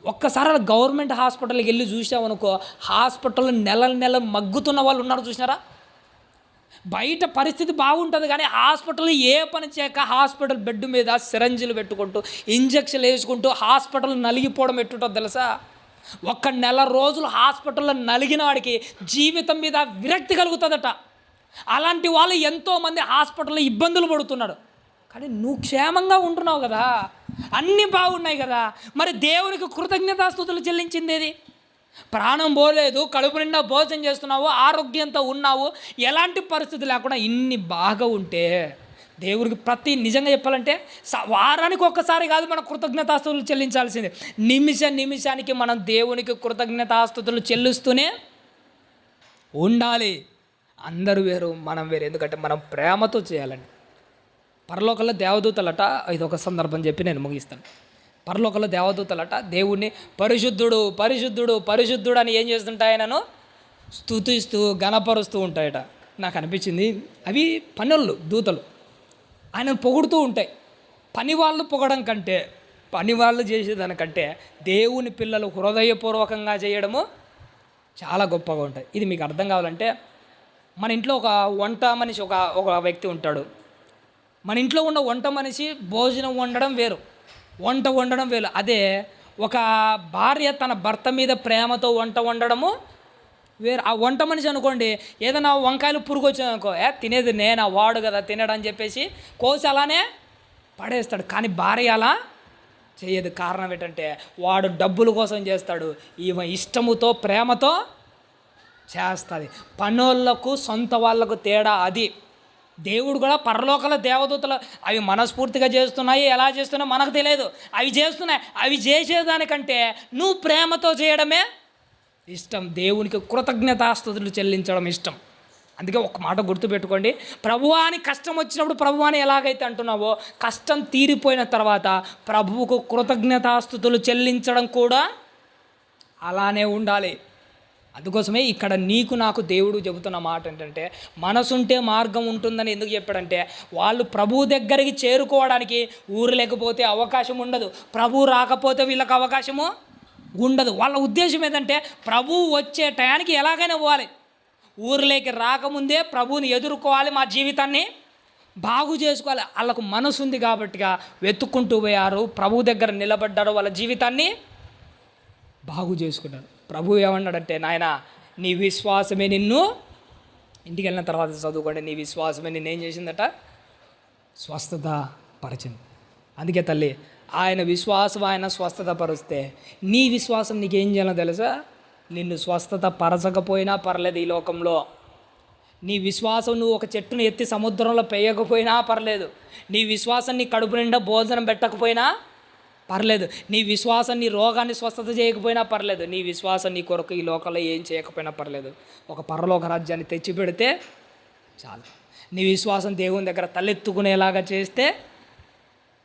ఒక్కసారి అలా గవర్నమెంట్ హాస్పిటల్కి వెళ్ళి చూసామనుకో, హాస్పిటల్లో నెల మగ్గుతున్న వాళ్ళు ఉన్నారు చూసినారా. బయట పరిస్థితి బాగుంటుంది కానీ హాస్పిటల్ ఏ పని చేయక హాస్పిటల్ బెడ్ మీద సిరంజీలు పెట్టుకుంటూ ఇంజక్షన్లు వేసుకుంటూ హాస్పిటల్ నలిగిపోవడం ఎట్టుంటో తెలుసా. ఒక్క నెల రోజులు హాస్పిటల్లో నలిగిన వాడికి జీవితం మీద విరక్తి కలుగుతుందట. అలాంటి వాళ్ళు ఎంతోమంది హాస్పిటల్లో ఇబ్బందులు పడుతున్నాడు. కానీ నువ్వు క్షేమంగా ఉంటున్నావు కదా, అన్నీ బాగున్నాయి కదా, మరి దేవునికి కృతజ్ఞతాస్తుతులు చెల్లించింది. ప్రాణం పోలేదు, కడుపు నిండా భోజనం చేస్తున్నావు, ఆరోగ్యంతో ఉన్నావు, ఎలాంటి పరిస్థితి లేకుండా ఇన్ని బాగా ఉంటే దేవుడికి నిజంగా చెప్పాలంటే వారానికి ఒక్కసారి కాదు మనం కృతజ్ఞతాస్తుతులు చెల్లించాల్సిందే. నిమిషానికి మనం దేవునికి కృతజ్ఞతాస్తుతులు చెల్లిస్తూనే ఉండాలి. అందరూ వేరు, మనం వేరు. ఎందుకంటే మనం ప్రేమతో చేయాలండి. పరలోకంలో దేవదూతలట, ఇది ఒక సందర్భం చెప్పి నేను ముగిస్తాను. పరలోకంలో దేవదూతలట దేవుణ్ణి పరిశుద్ధుడు పరిశుద్ధుడు పరిశుద్ధుడు అని ఏం చేస్తుంటాయనను స్తుతిస్తూ గణపరుస్తూ ఉంటాయట. నాకు అనిపించింది అవి పనులు దూతలు ఆయనను పొగుడుతూ ఉంటాయి. పనివాళ్ళు పొగడం కంటే, పనివాళ్ళు చేసేదానికంటే దేవుని పిల్లలు హృదయపూర్వకంగా చేయడము చాలా గొప్పగా ఉంటాయి. ఇది మీకు అర్థం కావాలంటే మన ఇంట్లో ఒక వంట మనిషి ఒక వ్యక్తి ఉంటాడు. మన ఇంట్లో ఉన్న వంట మనిషి భోజనం వండడం వేరు, వంట వండడం వేరు. అదే ఒక భార్య తన భర్త మీద ప్రేమతో వంట వండడము వేరు. ఆ వంట మనిషి అనుకోండి, ఏదైనా వంకాయలు పురుగు వచ్చిందనుకో, తినేది నేనా, వాడు కదా తినడని చెప్పేసి కోసి అలానే పడేస్తాడు. కానీ భార్య అలా చేయదు. కారణం ఏంటంటే వాడు డబ్బుల కోసం చేస్తాడు, ఈమె ఇష్టముతో ప్రేమతో చేస్తుంది. పనోళ్ళకు సొంత వాళ్ళకు తేడా అది. దేవుడు కూడా పరలోకల దేవదూతలు అవి మనస్ఫూర్తిగా చేస్తున్నాయి, ఎలా చేస్తున్నాయో మనకు తెలియదు, అవి చేస్తున్నాయి. అవి చేసేదానికంటే నువ్వు ప్రేమతో చేయడమే ఇష్టం. దేవునికి కృతజ్ఞతాస్తుతులు చెల్లించడం ఇష్టం. అందుకే ఒక మాట గుర్తుపెట్టుకోండి, ప్రభువాని కష్టం వచ్చినప్పుడు ప్రభువాని ఎలాగైతే అంటున్నావో, కష్టం తీరిపోయిన తర్వాత ప్రభువుకు కృతజ్ఞతాస్తుతులు చెల్లించడం కూడా అలానే ఉండాలి. అందుకోసమే ఇక్కడ నీకు నాకు దేవుడు చెబుతున్న మాట ఏంటంటే, మనసుంటే మార్గం ఉంటుందని ఎందుకు చెప్పాడంటే, వాళ్ళు ప్రభువు దగ్గరికి చేరుకోవడానికి ఊరు లేకపోతే అవకాశం ఉండదు, ప్రభువు రాకపోతే వీళ్ళకి అవకాశము ఉండదు. వాళ్ళ ఉద్దేశం ఏంటంటే ప్రభువు వచ్చే టయానికి ఎలాగైనా పోవాలి, ఊరిలోకి రాకముందే ప్రభువుని ఎదుర్కోవాలి, మా జీవితాన్ని బాగు చేసుకోవాలి. వాళ్ళకు మనసు ఉంది కాబట్టిగా వెతుక్కుంటూ పోయారు, ప్రభు దగ్గర నిలబడ్డారు, వాళ్ళ జీవితాన్ని బాగు చేసుకున్నారు. ప్రభు ఏమన్నాడంటే, నాయన నీ విశ్వాసమే నిన్ను, ఇంటికి వెళ్ళిన తర్వాత చదువుకోండి, నీ విశ్వాసమే నిన్ను ఏం చేసిందట, స్వస్థత పరిచింది. అందుకే తల్లి, ఆయన విశ్వాసం ఆయన స్వస్థత పరుస్తే నీ విశ్వాసం నీకేం చేయాలో తెలుసా, నిన్ను స్వస్థత పరచకపోయినా పర్లేదు ఈ లోకంలో. నీ విశ్వాసం నువ్వు ఒక చెట్టును ఎత్తి సముద్రంలో పేయకపోయినా పర్లేదు. నీ విశ్వాసం నీ కడుపు నిండా భోజనం పెట్టకపోయినా పర్లేదు. నీ విశ్వాసం నీ రోగాన్ని స్వస్థత చేయకపోయినా పర్లేదు. నీ విశ్వాసం నీ కొరకు ఈ లోకంలో ఏం చేయకపోయినా పర్లేదు. ఒక పరలోక రాజ్యాన్ని తెచ్చిపెడితే చాలు. నీ విశ్వాసం దేవుని దగ్గర తలెత్తుకునేలాగా చేస్తే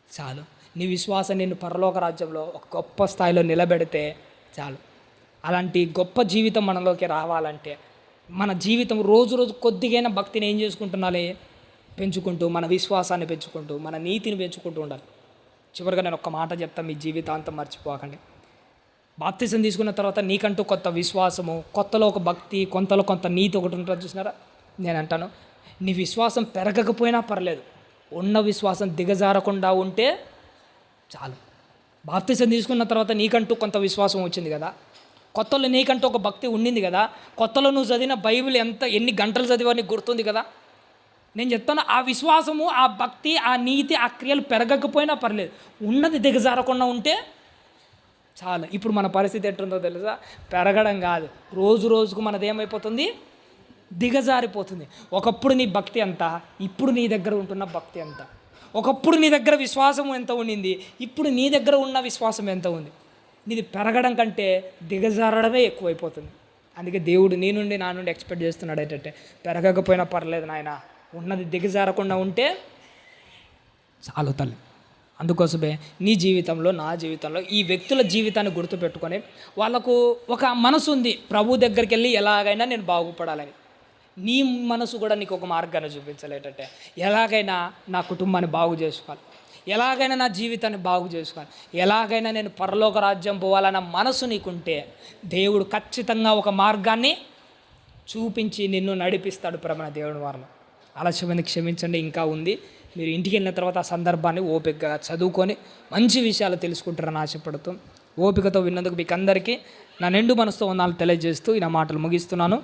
చాలు. నీ విశ్వాసం నిన్ను పరలోక రాజ్యంలో ఒక గొప్ప స్థాయిలో నిలబెడితే చాలు. అలాంటి గొప్ప జీవితం మనలోకి రావాలంటే మన జీవితం రోజు రోజు కొద్దిగైనా భక్తిని ఏం చేసుకుంటున్నాలే, పెంచుకుంటూ, మన విశ్వాసాన్ని పెంచుకుంటూ, మన నీతిని పెంచుకుంటూ ఉండాలి. చివరిగా నేను ఒక్క మాట చెప్తాను, మీ జీవితాంతం మర్చిపోకండి. బాప్తిసం తీసుకున్న తర్వాత నీకంటూ కొత్త విశ్వాసము, కొత్తలో ఒక భక్తి, కొంతలో కొంత నీతి ఒకటి ఉంటుంది చూసినారా. నేను అంటాను, నీ విశ్వాసం పెరగకపోయినా పర్లేదు, ఉన్న విశ్వాసం దిగజారకుండా ఉంటే చాలు. బాప్తిసం తీసుకున్న తర్వాత నీకంటూ కొంత విశ్వాసం వచ్చింది కదా, కొత్తలో నీకంటూ ఒక భక్తి ఉండింది కదా, కొత్తలో నువ్వు చదివిన బైబిల్ ఎన్ని గంటలు చదివా నీకు గుర్తుంది కదా. నేను చెప్తాను, ఆ విశ్వాసము, ఆ భక్తి, ఆ నీతి, ఆ క్రియలు పెరగకపోయినా పర్లేదు, ఉన్నది దిగజారకుండా ఉంటే చాలు. ఇప్పుడు మన పరిస్థితి ఎట్టుందో తెలుసా? పెరగడం కాదు, రోజు రోజుకు మనది ఏమైపోతుంది, దిగజారిపోతుంది. ఒకప్పుడు నీ భక్తి ఎంత, ఇప్పుడు నీ దగ్గర ఉంటున్న భక్తి ఎంత. ఒకప్పుడు నీ దగ్గర విశ్వాసం ఎంత ఉండింది, ఇప్పుడు నీ దగ్గర ఉన్న విశ్వాసం ఎంత ఉంది. నీది పెరగడం కంటే దిగజారడమే ఎక్కువైపోతుంది. అందుకే దేవుడు నా నుండి ఎక్స్పెక్ట్ చేస్తున్నాడు ఏంటంటే, పెరగకపోయినా పర్లేదు నాయన, ఉన్నది దిగజారకుండా ఉంటే చాలు తల్లి. అందుకోసమే నీ జీవితంలో, నా జీవితంలో, ఈ వ్యక్తుల జీవితాన్ని గుర్తుపెట్టుకొని వాళ్ళకు ఒక మనసు ఉంది, ప్రభు దగ్గరికి వెళ్ళి ఎలాగైనా నేను బాగుపడాలని. నీ మనసు కూడా నీకు ఒక మార్గాన్ని చూపించలేటంటే, ఎలాగైనా నా కుటుంబాన్ని బాగు చేసుకోవాలి, ఎలాగైనా నా జీవితాన్ని బాగు చేసుకోవాలి, ఎలాగైనా నేను పరలోక రాజ్యం పోవాలన్న మనసు నీకుంటే దేవుడు ఖచ్చితంగా ఒక మార్గాన్ని చూపించి నిన్ను నడిపిస్తాడు. ప్రమణ దేవుని వారిలో ఆలస్యమైంది క్షమించండి, ఇంకా ఉంది. మీరు ఇంటికి వెళ్ళిన తర్వాత ఆ సందర్భాన్ని ఓపికగా చదువుకొని మంచి విషయాలు తెలుసుకుంటారని ఆశపడుతూ, ఓపికతో విన్నందుకు మీకు అందరికీ నా నిండు మనసుతో వందనాలు తెలియజేస్తూ ఈ నా మాటలు ముగిస్తున్నాను.